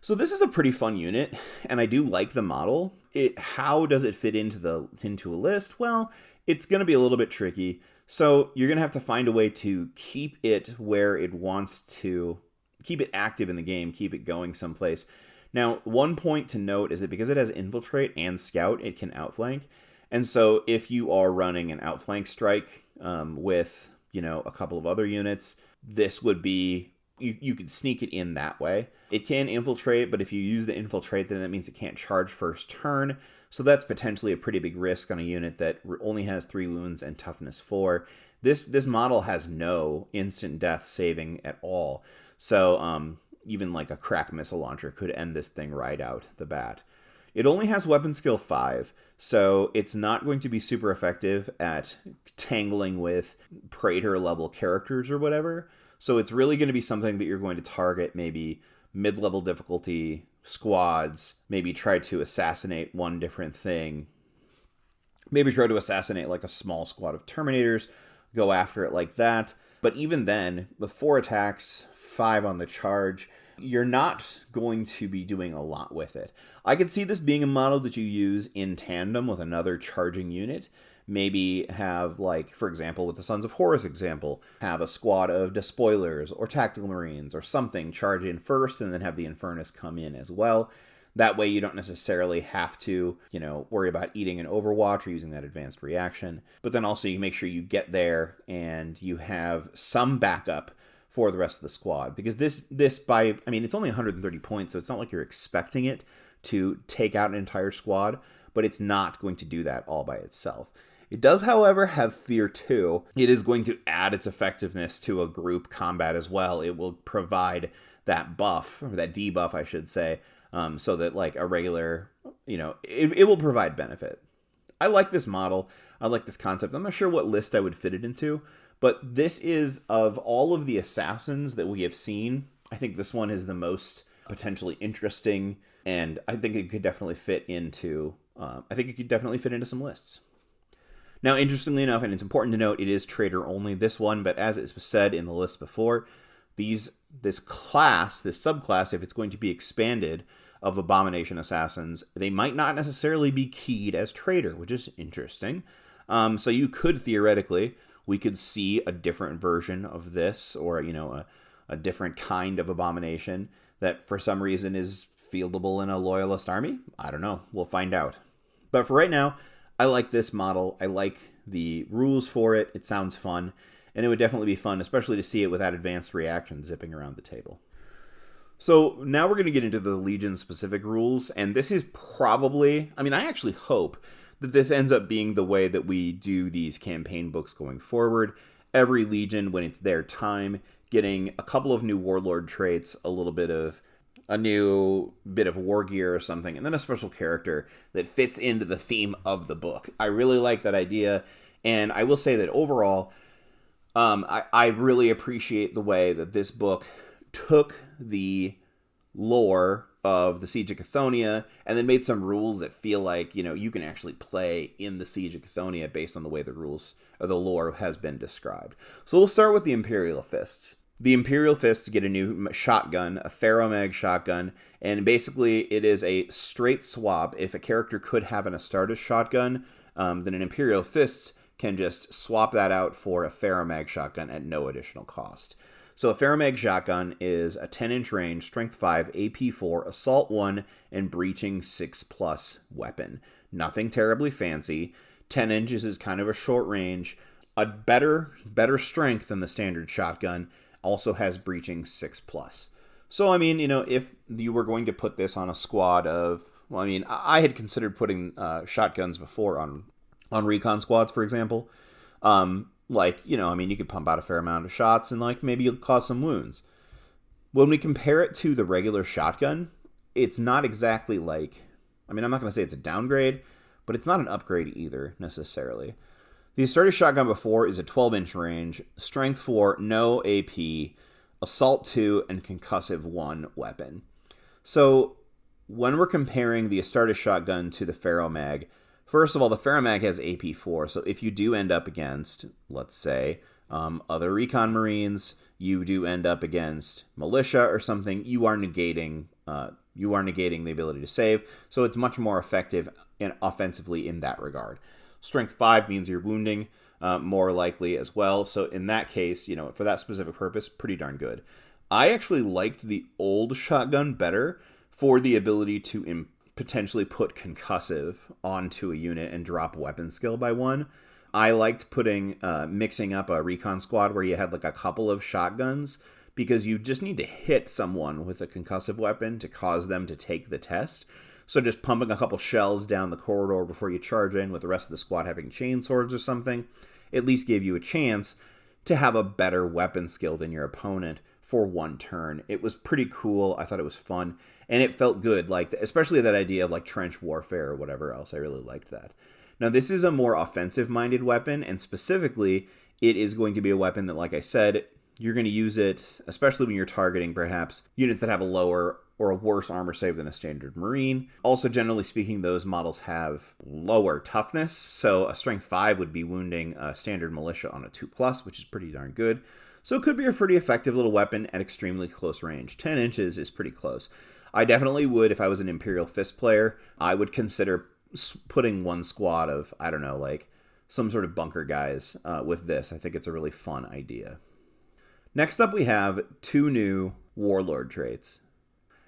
So this is a pretty fun unit, and I do like the model. How does it fit into a list? Well, it's going to be a little bit tricky. So you're going to have to find a way to keep it where it wants to, keep it active in the game, keep it going someplace. Now, one point to note is that because it has Infiltrate and Scout, it can outflank. And so if you are running an outflank strike with, a couple of other units, this would be, you could sneak it in that way. It can infiltrate, but if you use the infiltrate, then that means it can't charge first turn. So that's potentially a pretty big risk on a unit that only has 3 wounds and toughness 4. This model has no instant death saving at all. So even like a crack missile launcher could end this thing right out the bat. It only has weapon skill 5, so it's not going to be super effective at tangling with Praetor level characters or whatever. So it's really going to be something that you're going to target maybe mid-level difficulty squads, maybe try to assassinate one different thing, maybe try to assassinate like a small squad of Terminators, go after it like that. But even then, with 4 attacks, 5 on the charge, you're not going to be doing a lot with it. I could see this being a model that you use in tandem with another charging unit. Maybe have, like, for example, with the Sons of Horus example, have a squad of Despoilers or Tactical Marines or something charge in first and then have the Infernus come in as well. That way you don't necessarily have to, worry about eating an Overwatch or using that advanced reaction. But then also you make sure you get there and you have some backup for the rest of the squad. Because it's only 130 points, so it's not like you're expecting it to take out an entire squad, but it's not going to do that all by itself. It does, however, have Fear 2. It is going to add its effectiveness to a group combat as well. It will provide that buff, or that debuff, I should say, so that like a regular, it will provide benefit. I like this model. I like this concept. I'm not sure what list I would fit it into, but this is, of all of the assassins that we have seen, I think this one is the most potentially interesting, and I think it could definitely fit into some lists. Now, interestingly enough, and it's important to note, it is trader only, this one, but as it was said in the list before, this subclass, if it's going to be expanded of Abomination Assassins, they might not necessarily be keyed as trader, which is interesting. So you could theoretically, we could see a different version of this, or, a different kind of Abomination that for some reason is fieldable in a Loyalist army. I don't know. We'll find out. But for right now, I like this model. I like the rules for it. It sounds fun. And it would definitely be fun, especially to see it without advanced reaction zipping around the table. So now we're going to get into the Legion-specific rules. And this is probably, I actually hope that this ends up being the way that we do these campaign books going forward. Every Legion, when it's their time, getting a couple of new Warlord traits, a new bit of war gear or something, and then a special character that fits into the theme of the book. I really like that idea, and I will say that overall, I really appreciate the way that this book took the lore of the Siege of Cthonia and then made some rules that feel like, you can actually play in the Siege of Cthonia based on the way the rules or the lore has been described. So we'll start with the Imperial Fists. The Imperial Fists get a new shotgun, a Ferromag shotgun, and basically it is a straight swap. If a character could have an Astartes shotgun, then an Imperial Fists can just swap that out for a Ferromag shotgun at no additional cost. So a Ferromag shotgun is a 10-inch range, strength 5, AP 4, assault 1, and breaching 6+ weapon. Nothing terribly fancy. 10 inches is kind of a short range. A better strength than the standard shotgun. Also has breaching 6+. So, I mean, if you were going to put this on a squad of... Well, I mean, I had considered putting shotguns before on recon squads, for example. You could pump out a fair amount of shots and, maybe you'll cause some wounds. When we compare it to the regular shotgun, it's not exactly I'm not going to say it's a downgrade, but it's not an upgrade either, necessarily. The Astartes shotgun before is a 12-inch range, strength 4, no AP, assault 2, and concussive 1 weapon. So, when we're comparing the Astartes shotgun to the Ferromag, first of all, the Ferromag has AP 4, so if you do end up against, let's say, other recon marines, you do end up against militia or something, you are negating the ability to save, so it's much more effective and offensively in that regard. Strength 5 means you're wounding more likely as well, so in that case, for that specific purpose, pretty darn good. I actually liked the old shotgun better for the ability to potentially put concussive onto a unit and drop weapon skill by 1. I liked mixing up a recon squad where you had a couple of shotguns, because you just need to hit someone with a concussive weapon to cause them to take the test. So just pumping a couple shells down the corridor before you charge in with the rest of the squad having chain swords or something at least gave you a chance to have a better weapon skill than your opponent for one turn. It was pretty cool. I thought it was fun, and it felt good, especially that idea of trench warfare or whatever else. I really liked that. Now, this is a more offensive-minded weapon, and specifically, it is going to be a weapon that, like I said, you're going to use it, especially when you're targeting, perhaps, units that have a lower or a worse armor save than a standard Marine. Also, generally speaking, those models have lower toughness, so a strength 5 would be wounding a standard militia on a 2+, which is pretty darn good. So it could be a pretty effective little weapon at extremely close range. 10 inches is pretty close. I definitely would, if I was an Imperial Fist player, I would consider putting one squad of, some sort of bunker guys with this. I think it's a really fun idea. Next up, we have 2 new Warlord traits.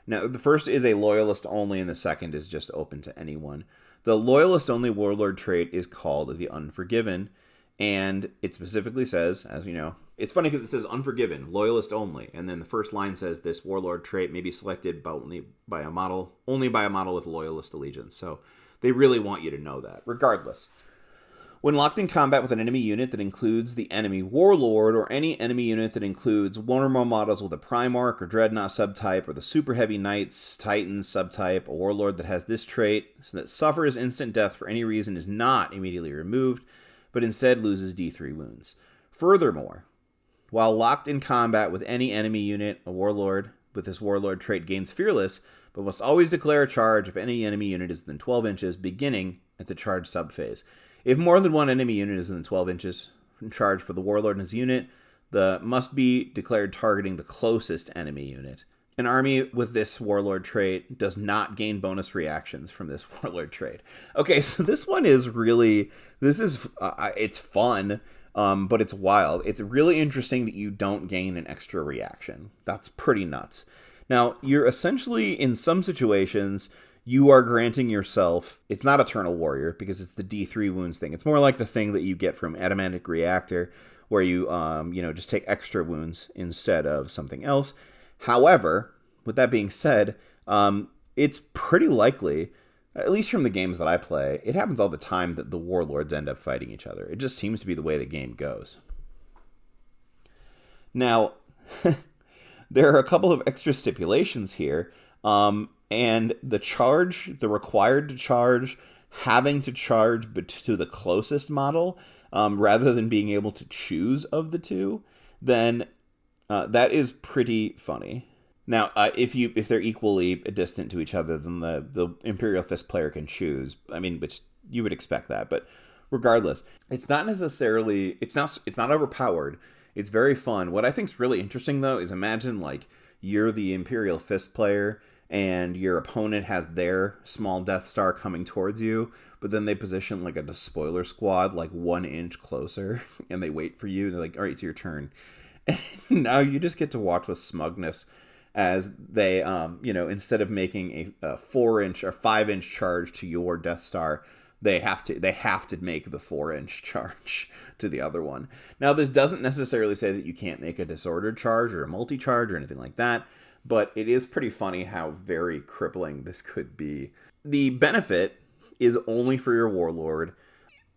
Now, the first is a Loyalist only, and the second is just open to anyone. The Loyalist only Warlord trait is called the Unforgiven, and it specifically says, as you know, it's funny because it says Unforgiven, Loyalist only, and then the first line says this Warlord trait may be selected only by a model with Loyalist allegiance. So they really want you to know that. Regardless, when locked in combat with an enemy unit that includes the enemy Warlord, or any enemy unit that includes one or more models with a Primarch or Dreadnought subtype, or the Super Heavy Knights, Titans subtype, a Warlord that has this trait, so that suffers instant death for any reason, is not immediately removed, but instead loses D3 wounds. Furthermore, while locked in combat with any enemy unit, a Warlord with this Warlord trait gains Fearless, but must always declare a charge if any enemy unit is within 12 inches, beginning at the charge subphase. If more than one enemy unit is within 12 inches from charge for the Warlord and his unit, the must be declared targeting the closest enemy unit. An army with this Warlord trait does not gain bonus reactions from this Warlord trait. Okay, so this one is really, it's fun, but it's wild. It's really interesting that you don't gain an extra reaction. That's pretty nuts. Now, you're essentially, in some situations, you are granting yourself, it's not Eternal Warrior, because it's the D3 wounds thing. It's more like the thing that you get from Adamantic Reactor, where you, just take extra wounds instead of something else. However, with that being said, it's pretty likely, at least from the games that I play, it happens all the time that the Warlords end up fighting each other. It just seems to be the way the game goes. Now, there are a couple of extra stipulations here, and the required to charge, having to charge to the closest model, rather than being able to choose of the two, then that is pretty funny. Now, if they're equally distant to each other, then the Imperial Fist player can choose. I mean, which you would expect that, but regardless, it's not necessarily, it's not overpowered. It's very fun. What I think is really interesting, though, is imagine, you're the Imperial Fist player, and your opponent has their small Death Star coming towards you, but then they position, a despoiler squad, 1 inch closer, and they wait for you, and they're like, all right, it's your turn. Now you just get to watch with smugness as they, instead of making a 4-inch or 5-inch charge to your Death Star, they have to make the 4-inch charge to the other one. Now, this doesn't necessarily say that you can't make a disordered charge or a multi-charge or anything like that, but it is pretty funny how very crippling this could be. The benefit is only for your Warlord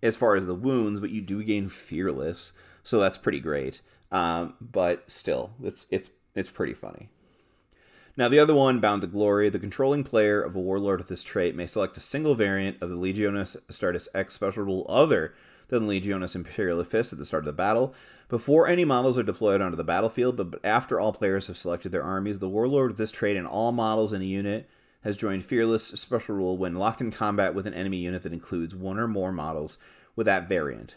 as far as the wounds, but you do gain Fearless, so that's pretty great. But still, it's pretty funny. Now, the other one, Bound to Glory, the controlling player of a Warlord with this trait may select a single variant of the Legionis Astartes X special rule other than the Legionis Imperial at the start of the battle. Before any models are deployed onto the battlefield, but after all players have selected their armies, the Warlord with this trait and all models in a unit has joined Fearless special rule when locked in combat with an enemy unit that includes one or more models with that variant,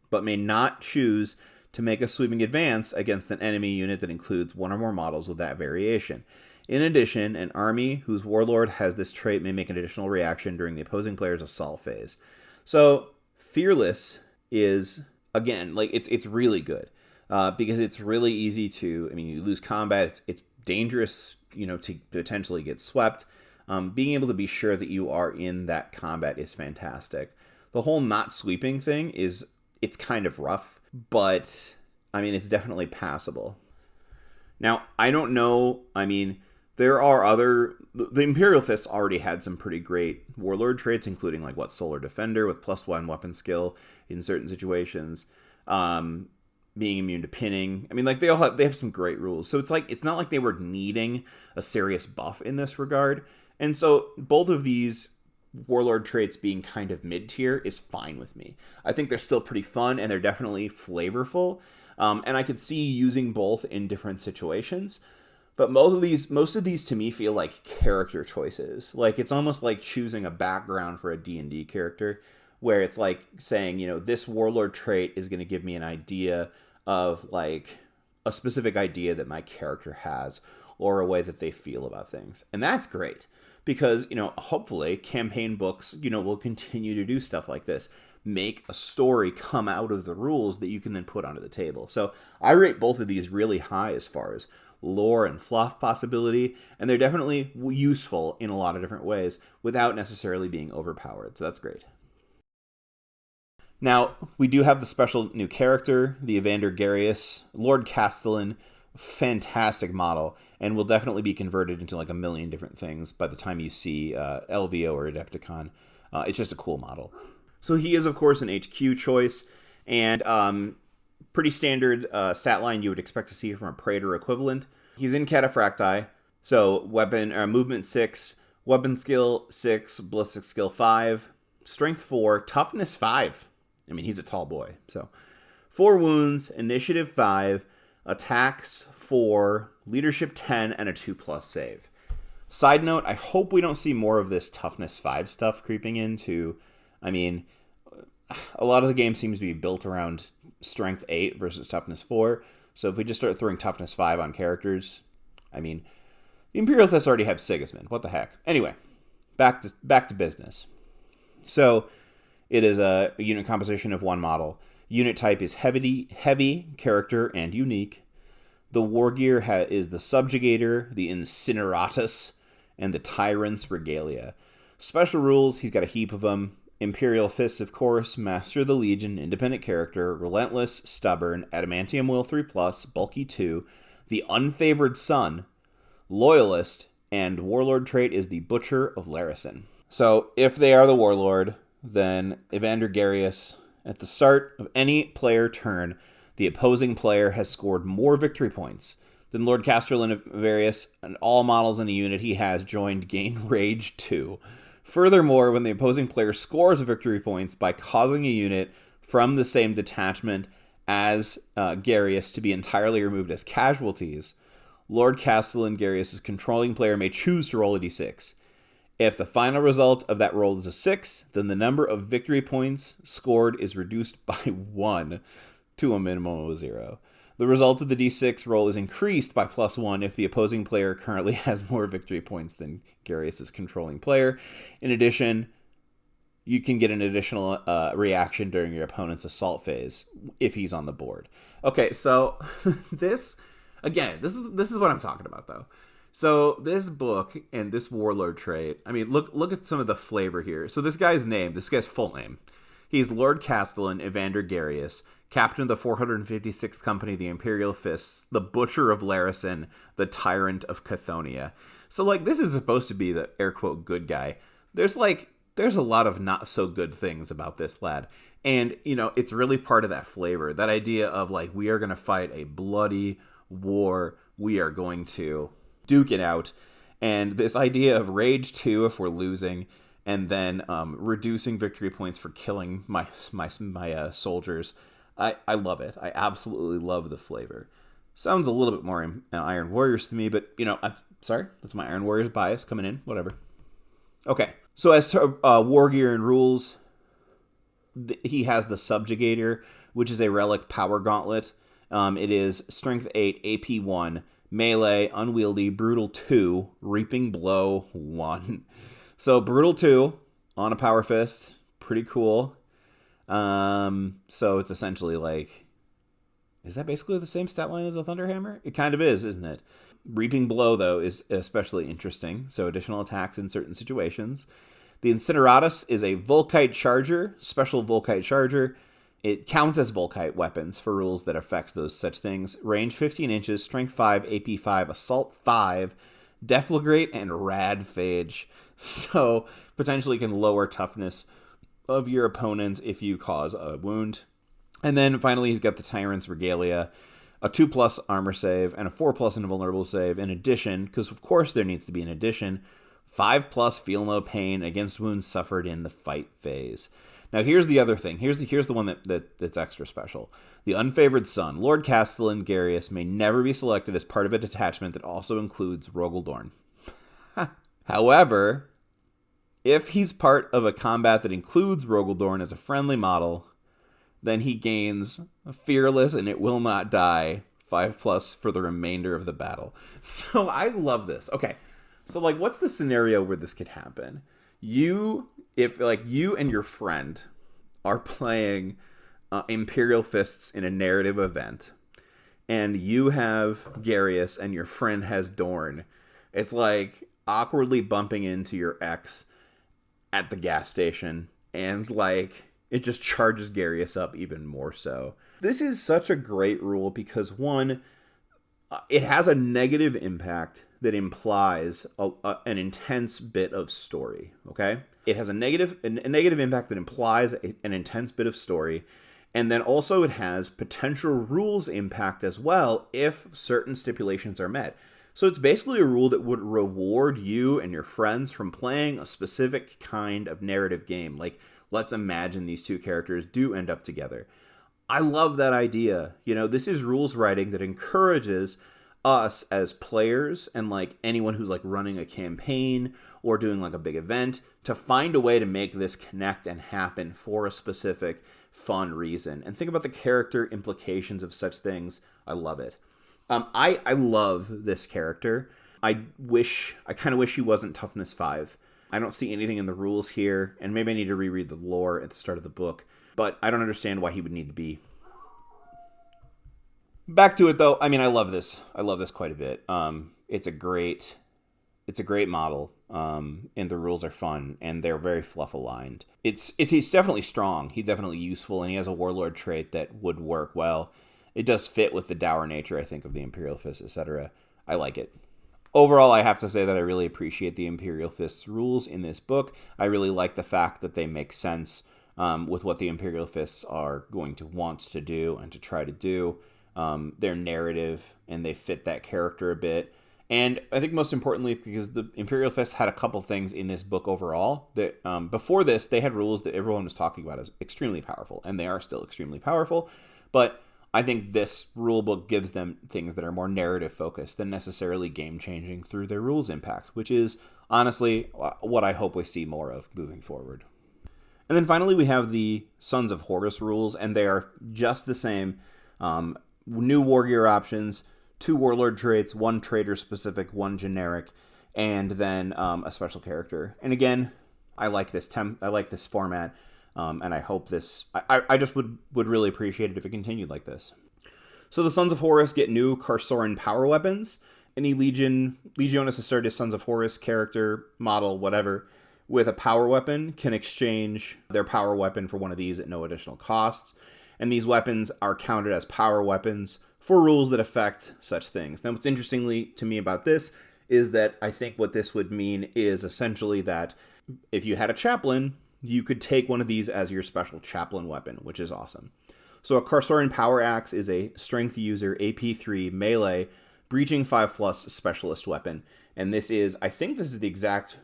but may not choose to make a sweeping advance against an enemy unit that includes one or more models with that variation. In addition, an army whose Warlord has this trait may make an additional reaction during the opposing player's assault phase. So, Fearless is, again, like, it's really good, because it's really easy to, you lose combat, it's dangerous, to potentially get swept. Being able to be sure that you are in that combat is fantastic. The whole not sweeping thing it's kind of rough, but, it's definitely passable. Now, I don't know, there are the Imperial Fist already had some pretty great Warlord traits, including, Solar Defender with +1 weapon skill in certain situations, being immune to pinning. They have some great rules. So it's not like they were needing a serious buff in this regard. And so both of these Warlord traits being kind of mid-tier is fine with me. I think they're still pretty fun, and they're definitely flavorful. And I could see using both in different situations. But most of these to me feel like character choices. It's almost like choosing a background for a D&D character, where it's like saying, this Warlord trait is going to give me an idea of a specific idea that my character has, or a way that they feel about things. And that's great, because, hopefully campaign books, will continue to do stuff like this. Make a story come out of the rules that you can then put onto the table. So I rate both of these really high as far as lore and fluff possibility, and they're definitely useful in a lot of different ways without necessarily being overpowered. So that's great. Now, we do have the special new character, the Evander Garius, Lord Castellan, fantastic model, and will definitely be converted into a million different things by the time you see LVO or Adepticon. It's just a cool model. So he is, of course, an HQ choice, and pretty standard stat line you would expect to see from a Praetor equivalent. He's in Cataphracti, so movement 6, weapon skill 6, ballistic skill 5, strength 4, toughness 5. He's a tall boy. So 4 wounds, initiative 5, attacks 4, leadership 10, and a 2+ save. Side note, I hope we don't see more of this toughness 5 stuff creeping into. A lot of the game seems to be built around strength 8 versus toughness 4. So if we just start throwing toughness 5 on characters, the Imperial Fists already have Sigismund. What the heck? Anyway, back to business. So it is a unit composition of 1 model. Unit type is heavy character and unique. The war gear is the Subjugator, the Incineratus, and the Tyrant's Regalia. Special rules, he's got a heap of them. Imperial Fists, of course, Master of the Legion, independent character, relentless, stubborn, adamantium will 3+, bulky 2, the Unfavored Son, loyalist, and warlord trait is the Butcher of Larison. So if they are the warlord, then Evander Garius, at the start of any player turn, the opposing player has scored more victory points than Lord Castellan of Varius, and all models in a unit he has joined gain Rage 2. Furthermore, when the opposing player scores victory points by causing a unit from the same detachment as Garius to be entirely removed as casualties, Lord Castellan Garius' controlling player may choose to roll a d6. If the final result of that roll is a 6, then the number of victory points scored is reduced by 1 to a minimum of 0. The result of the d6 roll is increased by +1 if the opposing player currently has more victory points than Garius' controlling player. In addition, you can get an additional reaction during your opponent's assault phase if he's on the board. Okay, so this is what I'm talking about though. So this book and this warlord trait, I mean, look at some of the flavor here. So this guy's full name. He's Lord Castellan Evander Garius, captain of the 456th Company of the Imperial Fists, the Butcher of Larison, the Tyrant of Cthonia. So, like, this is supposed to be the air quote good guy. There's a lot of not so good things about this lad. And, you know, it's really part of that flavor. That idea of, like, we are going to fight a bloody war. We are going to duke it out. And this idea of rage 2 if we're losing, and then reducing victory points for killing my soldiers. I love it. I absolutely love the flavor. Sounds a little bit more Iron Warriors to me, but, you know, sorry, that's my Iron Warriors bias coming in. Whatever. Okay, so as to war gear and rules, he has the Subjugator, which is a relic power gauntlet. It is Strength 8, AP 1, Melee, Unwieldy, Brutal 2, Reaping Blow 1. So Brutal 2 on a Power Fist, pretty cool. So it's essentially like, is that basically the same stat line as a Thunderhammer? It kind of is, isn't it? Reaping Blow, though, is especially interesting. So additional attacks in certain situations. The Incineratus is a Volkite Charger, special Volkite Charger. It counts as Volkite weapons for rules that affect those such things. Range 15 inches, Strength 5, AP 5, Assault 5, Deflagrate, and Radphage. So potentially can lower toughness of your opponent if you cause a wound. And then finally, he's got the Tyrant's Regalia, a 2+ armor save, and a 4+ invulnerable save. In addition, because of course there needs to be an addition, 5+ feel no pain against wounds suffered in the fight phase. Now here's the other thing. Here's the one that's extra special. The Unfavored Son. Lord Castellan Garius may never be selected as part of a detachment that also includes Rogaldorn. However, if he's part of a combat that includes Rogaldorn as a friendly model, then he gains Fearless and It Will Not Die 5+ for the remainder of the battle. So I love this. Okay, so like, what's the scenario where this could happen? If you and your friend are playing Imperial Fists in a narrative event, and you have Garius and your friend has Dorn, it's like awkwardly bumping into your ex at the gas station, and like it just charges Garius up even more so. This is such a great rule because, one, it has a negative impact that implies an intense bit of story, okay? It has a negative impact that implies an intense bit of story, and then also it has potential rules impact as well if certain stipulations are met. So it's basically a rule that would reward you and your friends from playing a specific kind of narrative game. Like, let's imagine these two characters do end up together. I love that idea. You know, this is rules writing that encourages us as players and like anyone who's like running a campaign or doing like a big event to find a way to make this connect and happen for a specific fun reason. And think about the character implications of such things. I love it. I love this character. I kind of wish he wasn't toughness 5. I don't see anything in the rules here, and maybe I need to reread the lore at the start of the book, but I don't understand why he would need to be. Back to it though. I mean, I love this. I love this quite a bit. It's a great model. And the rules are fun, and they're very fluff aligned. He's definitely strong. He's definitely useful, and he has a warlord trait that would work well. It does fit with the dour nature, I think, of the Imperial Fist, etc. I like it. Overall, I have to say that I really appreciate the Imperial Fist's rules in this book. I really like the fact that they make sense with what the Imperial Fists are going to want to do and to try to do. Their narrative, and they fit that character a bit. And I think most importantly, because the Imperial Fist had a couple things in this book overall that before this, they had rules that everyone was talking about as extremely powerful, and they are still extremely powerful. But I think this rule book gives them things that are more narrative focused than necessarily game changing through their rules impact, which is honestly what I hope we see more of moving forward. And then finally, we have the Sons of Horus rules, and they are just the same. New war gear options, 2 warlord traits, 1 traitor specific, 1 generic, and then a special character. And again, I like this format, and I hope this. I just would really appreciate it if it continued like this. So the Sons of Horus get new Carsoran power weapons. Any Legionis Astartes Sons of Horus character, model, whatever, with a power weapon can exchange their power weapon for one of these at no additional costs. And these weapons are counted as power weapons for rules that affect such things. Now, what's interestingly to me about this is that I think what this would mean is essentially that if you had a chaplain, you could take one of these as your special chaplain weapon, which is awesome. So a Carsoran Power Axe is a strength user AP3 melee breaching 5+ specialist weapon. And I think this is the exact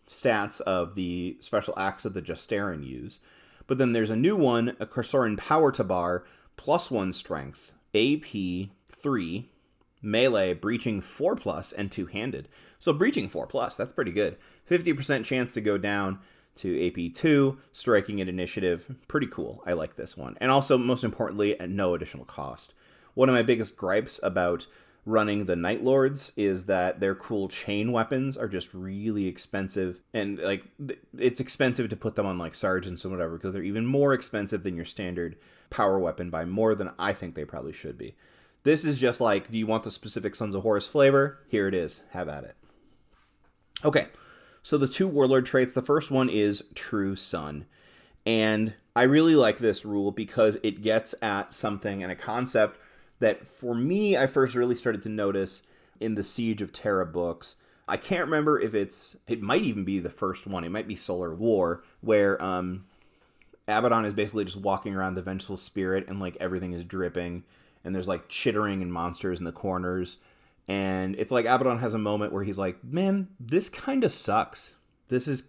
stats of the special axe that the Justarin use. But then there's a new one, a Carsoran Power Tabar, +1 strength, AP3, melee, breaching 4+, and two-handed. So breaching 4+, that's pretty good. 50% chance to go down to AP2, striking at initiative. Pretty cool. I like this one. And also, most importantly, at no additional cost. One of my biggest gripes about running the Night Lords is that their cool chain weapons are just really expensive, and like it's expensive to put them on like sergeants and whatever because they're even more expensive than your standard power weapon by more than I think they probably should be. This is just like, do you want the specific Sons of Horus flavor? Here it is. Have at it. Okay, so the 2 warlord traits. The first one is True Son, and I really like this rule because it gets at something and a concept that for me, I first really started to notice in the Siege of Terra books. I can't remember if it might even be the first one. It might be Solar War, where Abaddon is basically just walking around the Vengeful Spirit and like everything is dripping and there's like chittering and monsters in the corners. And it's like Abaddon has a moment where he's like, man, this kind of sucks. This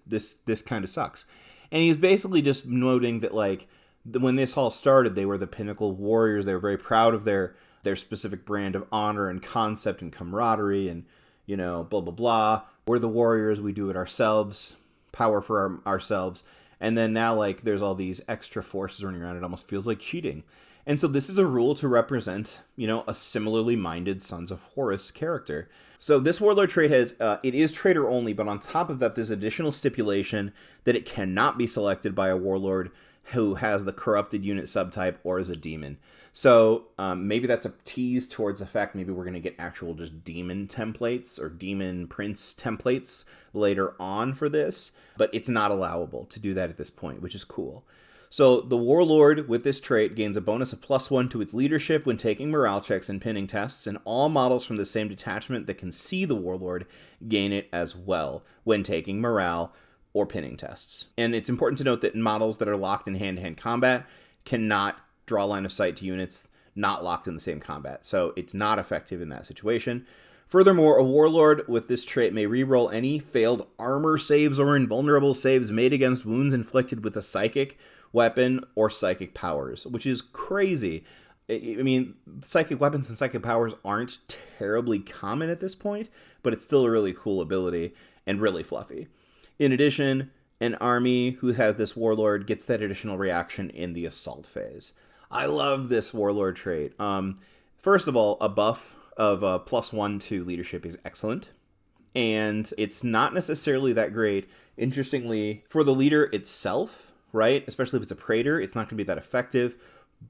kind of sucks. And he's basically just noting that like, when this all started, they were the pinnacle warriors. They were very proud of their specific brand of honor and concept and camaraderie and, you know, blah, blah, blah. We're the warriors. We do it ourselves. Power for ourselves. And then now, like, there's all these extra forces running around. It almost feels like cheating. And so this is a rule to represent, you know, a similarly minded Sons of Horus character. So this warlord trait has, it is traitor only, but on top of that, there's additional stipulation that it cannot be selected by a warlord who has the corrupted unit subtype or is a demon. So maybe that's a tease towards the fact maybe we're going to get actual just demon templates or demon prince templates later on for this, but it's not allowable to do that at this point, which is cool. So the warlord with this trait gains a bonus of +1 to its leadership when taking morale checks and pinning tests, and all models from the same detachment that can see the warlord gain it as well when taking morale or pinning tests. And it's important to note that models that are locked in hand-to-hand combat cannot draw line of sight to units not locked in the same combat. So it's not effective in that situation. Furthermore, a warlord with this trait may reroll any failed armor saves or invulnerable saves made against wounds inflicted with a psychic weapon or psychic powers, which is crazy. I mean, psychic weapons and psychic powers aren't terribly common at this point, but it's still a really cool ability and really fluffy. In addition, an army who has this warlord gets that additional reaction in the assault phase. I love this warlord trait. First of all, a buff of +1 to leadership is excellent, and it's not necessarily that great. Interestingly, for the leader itself, right, especially if it's a praetor, it's not going to be that effective,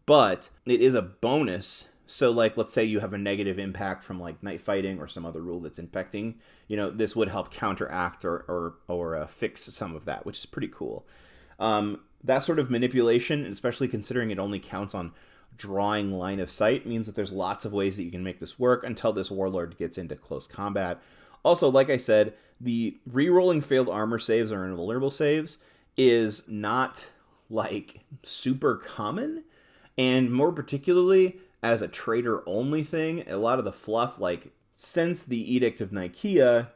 but it is a bonus. So, like, let's say you have a negative impact from, like, night fighting or some other rule that's infecting, you know, this would help counteract or fix some of that, which is pretty cool. That sort of manipulation, especially considering it only counts on drawing line of sight, means that there's lots of ways that you can make this work until this warlord gets into close combat. Also, like I said, the re-rolling failed armor saves or invulnerable saves is not, like, super common, and more particularly as a traitor only thing. A lot of the fluff, like, since the Edict of Nicaea,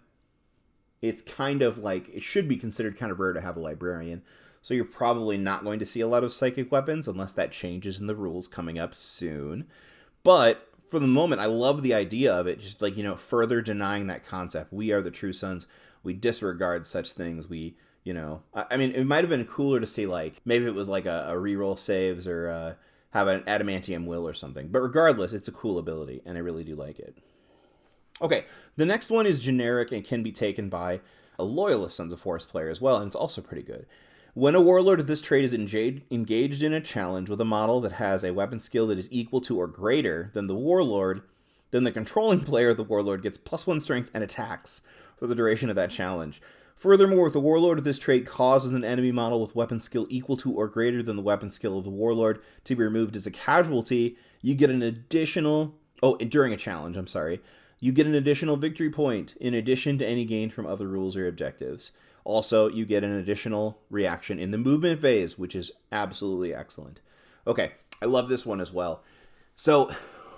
it's kind of like, it should be considered kind of rare to have a librarian. So you're probably not going to see a lot of psychic weapons unless that changes in the rules coming up soon. But for the moment, I love the idea of it, just like, you know, further denying that concept. We are the true sons. We disregard such things. We, you know, I mean, it might have been cooler to see, like, maybe it was like a reroll saves or have an adamantium will or something. But regardless, it's a cool ability, and I really do like it. Okay, the next one is generic and can be taken by a loyalist Sons of Horus player as well, and it's also pretty good. When a warlord of this trait is engaged in a challenge with a model that has a weapon skill that is equal to or greater than the warlord, then the controlling player of the warlord gets +1 strength and attacks for the duration of that challenge. Furthermore, if the warlord of this trait causes an enemy model with weapon skill equal to or greater than the weapon skill of the warlord to be removed as a casualty, you get an additional... during a challenge, you get an additional victory point in addition to any gained from other rules or objectives. Also, you get an additional reaction in the movement phase, which is absolutely excellent. Okay, I love this one as well. So,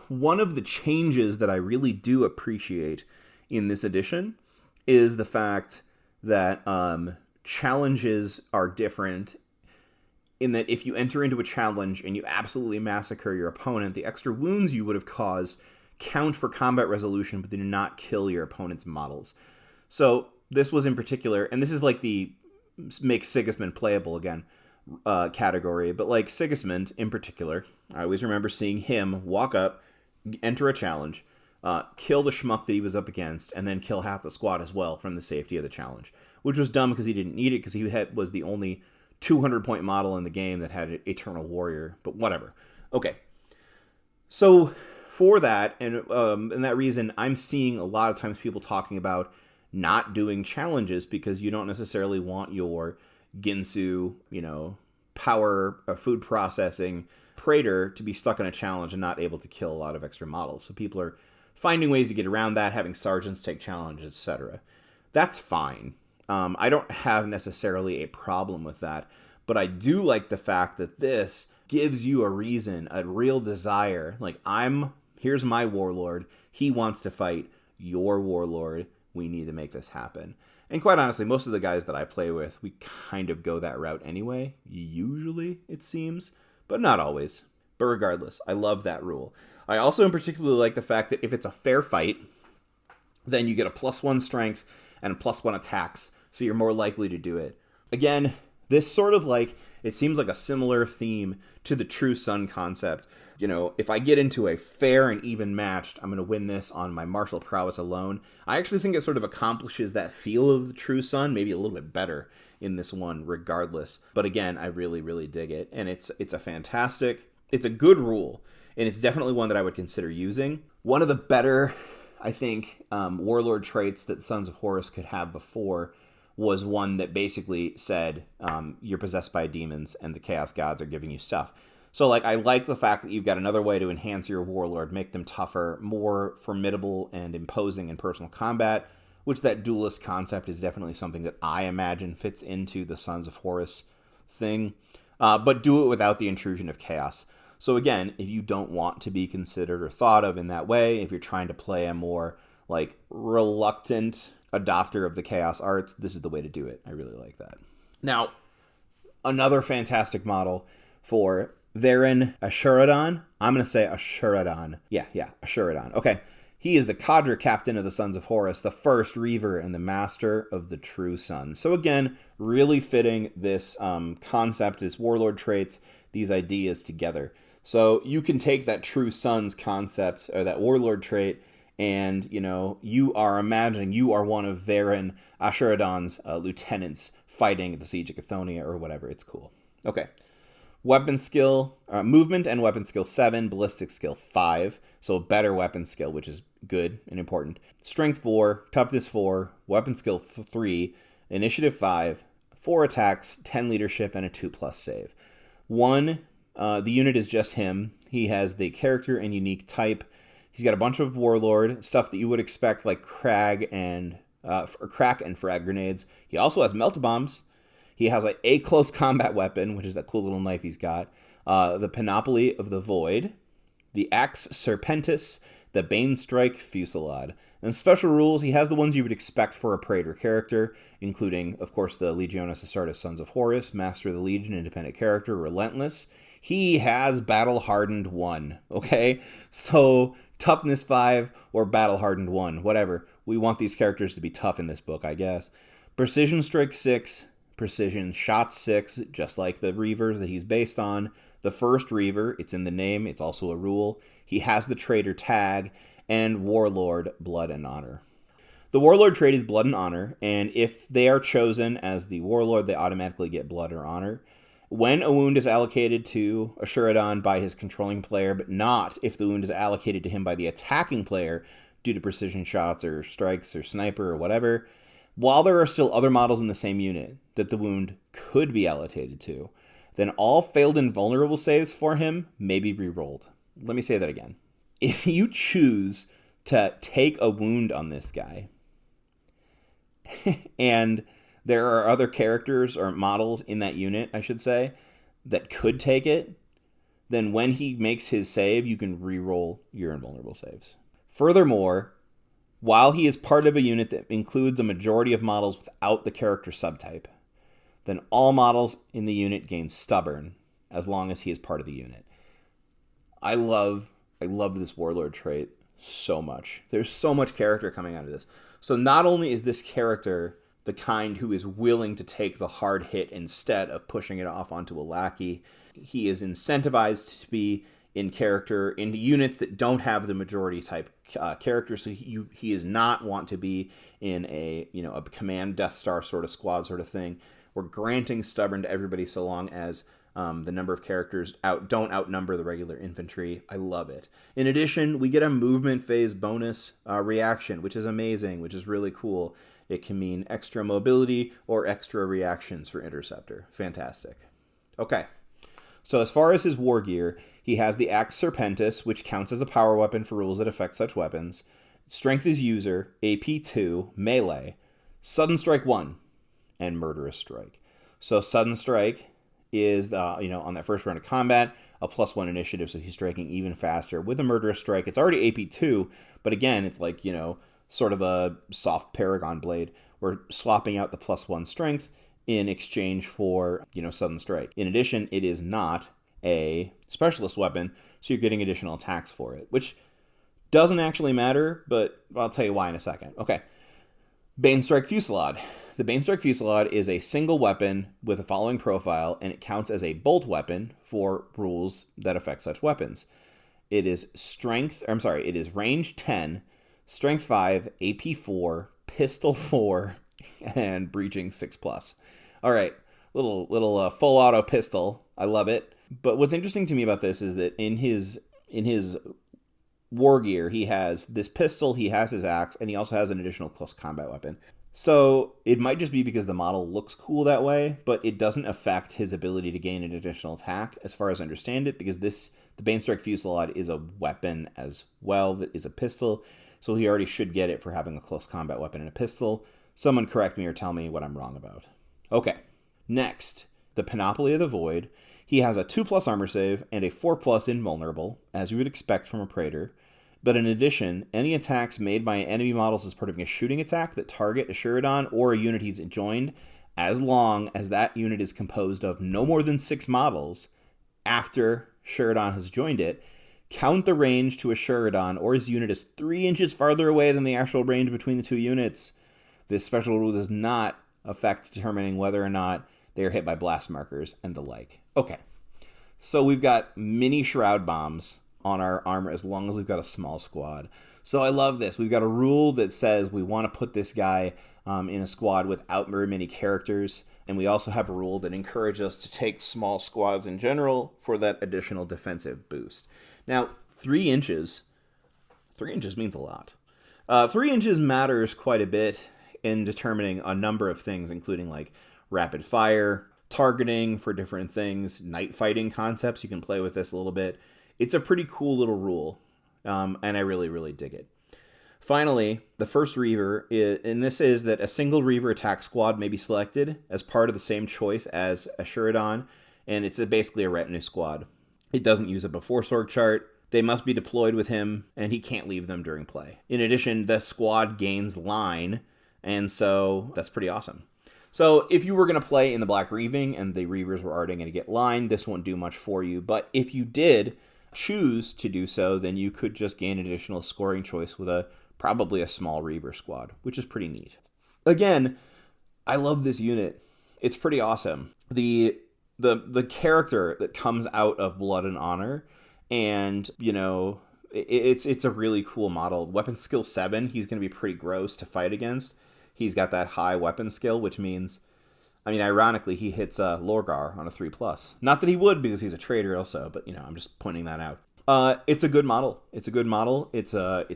one of the changes that I really do appreciate in this edition is the fact that challenges are different in that if you enter into a challenge and you absolutely massacre your opponent, the extra wounds you would have caused count for combat resolution, but do not kill your opponent's models. So this was in particular, and this is like the make Sigismund playable again category, but like Sigismund in particular, I always remember seeing him walk up, enter a challenge, kill the schmuck that he was up against, and then kill half the squad as well from the safety of the challenge, which was dumb because he didn't need it because he was the only 200-point model in the game that had an Eternal Warrior, but whatever. Okay, so for that, and that reason, I'm seeing a lot of times people talking about not doing challenges because you don't necessarily want your Ginsu, power food processing Praetor to be stuck in a challenge and not able to kill a lot of extra models. So people are finding ways to get around that, having sergeants take challenges, etc. That's fine. I don't have necessarily a problem with that, but I do like the fact that this gives you a reason, a real desire. Like, here's my warlord. He wants to fight your warlord. We need to make this happen. And quite honestly, most of the guys that I play with, we kind of go that route anyway. Usually, it seems, but not always. But regardless, I love that rule. I also in particular like the fact that if it's a fair fight, then you get a +1 strength and a +1 attacks, so you're more likely to do it. Again, this sort of it seems like a similar theme to the True Sun concept. If I get into a fair and even matched, I'm going to win this on my martial prowess alone. I actually think it sort of accomplishes that feel of the True Sun, maybe a little bit better in this one regardless. But again, I really, really dig it. And it's a good rule. And it's definitely one that I would consider using. One of the better, I think, warlord traits that Sons of Horus could have before was one that basically said you're possessed by demons and the chaos gods are giving you stuff. So, I like the fact that you've got another way to enhance your warlord, make them tougher, more formidable and imposing in personal combat, which that duelist concept is definitely something that I imagine fits into the Sons of Horus thing, but do it without the intrusion of chaos. So again, if you don't want to be considered or thought of in that way, if you're trying to play a more, reluctant adopter of the chaos arts, this is the way to do it. I really like that. Now, another fantastic model for Varen Ashuradon. I'm going to say Ashuradon. Yeah, Ashuradon. Okay. He is the cadre captain of the Sons of Horus, the first Reaver and the master of the True Sun. So again, really fitting this concept, this warlord traits, these ideas together. So you can take that True Sun's concept, or that warlord trait, and, you are imagining you are one of Varen Ashuradon's lieutenants fighting at the Siege of Cthonia or whatever. It's cool. Okay. Weapon skill, movement and weapon skill 7, ballistic skill 5, so better weapon skill, which is good and important. Strength 4, toughness 4, weapon skill 3, initiative 5, 4 attacks, 10 leadership, and a 2+ save. 1, the unit is just him. He has the character and unique type. He's got a bunch of warlord stuff that you would expect, like crack and frag grenades. He also has melt bombs. He has a close combat weapon, which is that cool little knife he's got. The Panoply of the Void, the Axe Serpentis, the Bane Strike Fusillade. And special rules, he has the ones you would expect for a Praetor character, including, of course, the Legionis Astartes Sons of Horus, Master of the Legion, independent character, Relentless. He has Battle Hardened 1, okay? So, Toughness 5 or Battle Hardened 1, whatever. We want these characters to be tough in this book, I guess. Precision Strike 6, Precision Shot 6, just like the Reavers that he's based on. The first Reaver, it's in the name, it's also a rule. He has the Traitor tag, and Warlord, Blood and Honor. The Warlord trait is Blood and Honor, and if they are chosen as the Warlord, they automatically get Blood or Honor. When a wound is allocated to a Shuridan by his controlling player, but not if the wound is allocated to him by the attacking player due to precision shots or strikes or sniper or whatever, while there are still other models in the same unit that the wound could be allocated to, then all failed invulnerable saves for him may be rerolled. Let me say that again. If you choose to take a wound on this guy, and there are other characters or models in that unit, I should say, that could take it, then when he makes his save, you can reroll your invulnerable saves. Furthermore, while he is part of a unit that includes a majority of models without the character subtype, then all models in the unit gain Stubborn as long as he is part of the unit. I love this Warlord trait so much. There's so much character coming out of this. So not only is this character the kind who is willing to take the hard hit instead of pushing it off onto a lackey, he is incentivized to be in character in units that don't have the majority type character. So he is not want to be in a command Death Star sort of squad sort of thing. We're granting Stubborn to everybody so long as the number of characters don't outnumber the regular infantry. I love it. In addition, we get a movement phase bonus reaction, which is amazing, which is really cool. It can mean extra mobility or extra reactions for Interceptor. Fantastic. Okay. So as far as his war gear, he has the Axe Serpentis, which counts as a power weapon for rules that affect such weapons. Strength is User, AP 2, Melee, Sudden Strike 1, and Murderous Strike. So Sudden Strike is, on that first round of combat, a +1 initiative, so he's striking even faster. With a Murderous Strike, it's already AP 2, but again, it's like, sort of a soft Paragon Blade. We're swapping out the +1 strength in exchange for, Sudden Strike. In addition, it is not a specialist weapon, so you're getting additional attacks for it, which doesn't actually matter, but I'll tell you why in a second. Okay. Banestrike Fusillade. The Banestrike Fusillade is a single weapon with the following profile, and it counts as a bolt weapon for rules that affect such weapons. It is range 10, strength 5, AP 4, pistol 4, and breaching 6+. All right, little full auto pistol. I love it. But what's interesting to me about this is that in his war gear, he has this pistol, he has his axe, and he also has an additional close combat weapon. So it might just be because the model looks cool that way, but it doesn't affect his ability to gain an additional attack, as far as I understand it, because the Banestrike Fusillade is a weapon as well that is a pistol, so he already should get it for having a close combat weapon and a pistol. Someone correct me or tell me what I'm wrong about. Okay, next, the Panoply of the Void. He has a 2+ armor save and a 4+ invulnerable, as you would expect from a Praetor. But in addition, any attacks made by enemy models as part of a shooting attack that target a Shuridan or a unit he's joined, as long as that unit is composed of no more than 6 models after Shuridan has joined it, count the range to a Shuridan or his unit is 3 inches farther away than the actual range between the two units. This special rule does not affect determining whether or not they are hit by blast markers and the like. Okay, so we've got mini shroud bombs on our armor as long as we've got a small squad. So I love this. We've got a rule that says we want to put this guy in a squad without very many characters, and we also have a rule that encourages us to take small squads in general for that additional defensive boost. Now, 3 inches means a lot. 3 inches matters quite a bit in determining a number of things, including like rapid fire, targeting for different things, night fighting concepts. You can play with this a little bit. It's a pretty cool little rule, and I really, really dig it. Finally, the first Reaver, and this is that a single Reaver attack squad may be selected as part of the same choice as a Shuridan, and it's basically a retinue squad. It doesn't use a before sword chart. They must be deployed with him, and he can't leave them during play. In addition, the squad gains line, and so that's pretty awesome. So if you were going to play in the Black Reaving and the Reavers were already going to get line, this won't do much for you. But if you did choose to do so, then you could just gain an additional scoring choice with probably a small Reaver squad, which is pretty neat. Again, I love this unit. It's pretty awesome. The character that comes out of Blood and Honor and, It's a really cool model. Weapon skill 7, he's going to be pretty gross to fight against. He's got that high weapon skill, which means, I mean, ironically, he hits Lorgar on a 3+. Not that he would, because he's a traitor also, but, I'm just pointing that out. It's a good model. It's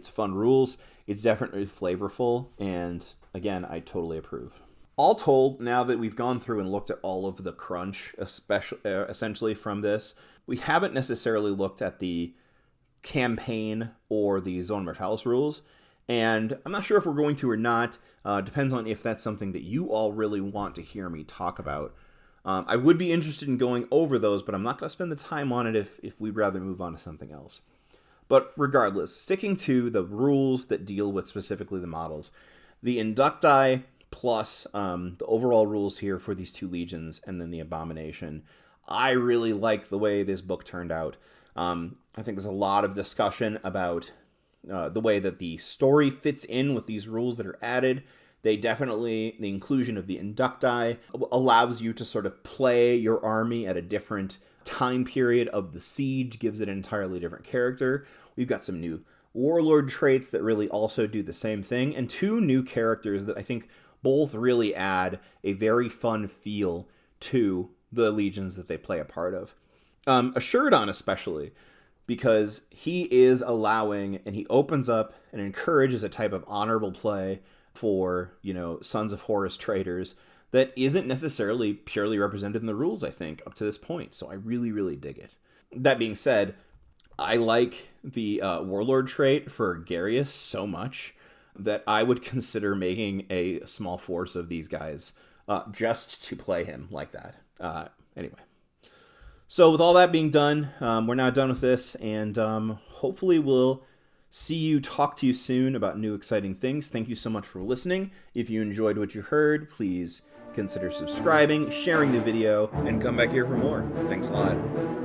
fun rules. It's definitely flavorful, and again, I totally approve. All told, now that we've gone through and looked at all of the crunch, essentially from this, we haven't necessarily looked at the campaign or the Zone Mortalis rules, and I'm not sure if we're going to or not. Depends on if that's something that you all really want to hear me talk about. I would be interested in going over those, but I'm not going to spend the time on it if we'd rather move on to something else. But regardless, sticking to the rules that deal with specifically the models, the Inducti plus the overall rules here for these 2 legions, and then the Abomination, I really like the way this book turned out. I think there's a lot of discussion about the way that the story fits in with these rules that are added. The inclusion of the Inducti allows you to sort of play your army at a different time period of the siege, gives it an entirely different character. We've got some new warlord traits that really also do the same thing, and 2 new characters that I think both really add a very fun feel to the legions that they play a part of. Assuredon especially, because he is allowing, and he opens up and encourages a type of honorable play for, Sons of Horus traitors that isn't necessarily purely represented in the rules, I think, up to this point. So I really, really dig it. That being said, I like the warlord trait for Garius so much that I would consider making a small force of these guys just to play him like that. Anyway. So with all that being done, we're now done with this, and hopefully we'll talk to you soon about new exciting things. Thank you so much for listening. If you enjoyed what you heard, please consider subscribing, sharing the video, and come back here for more. Thanks a lot.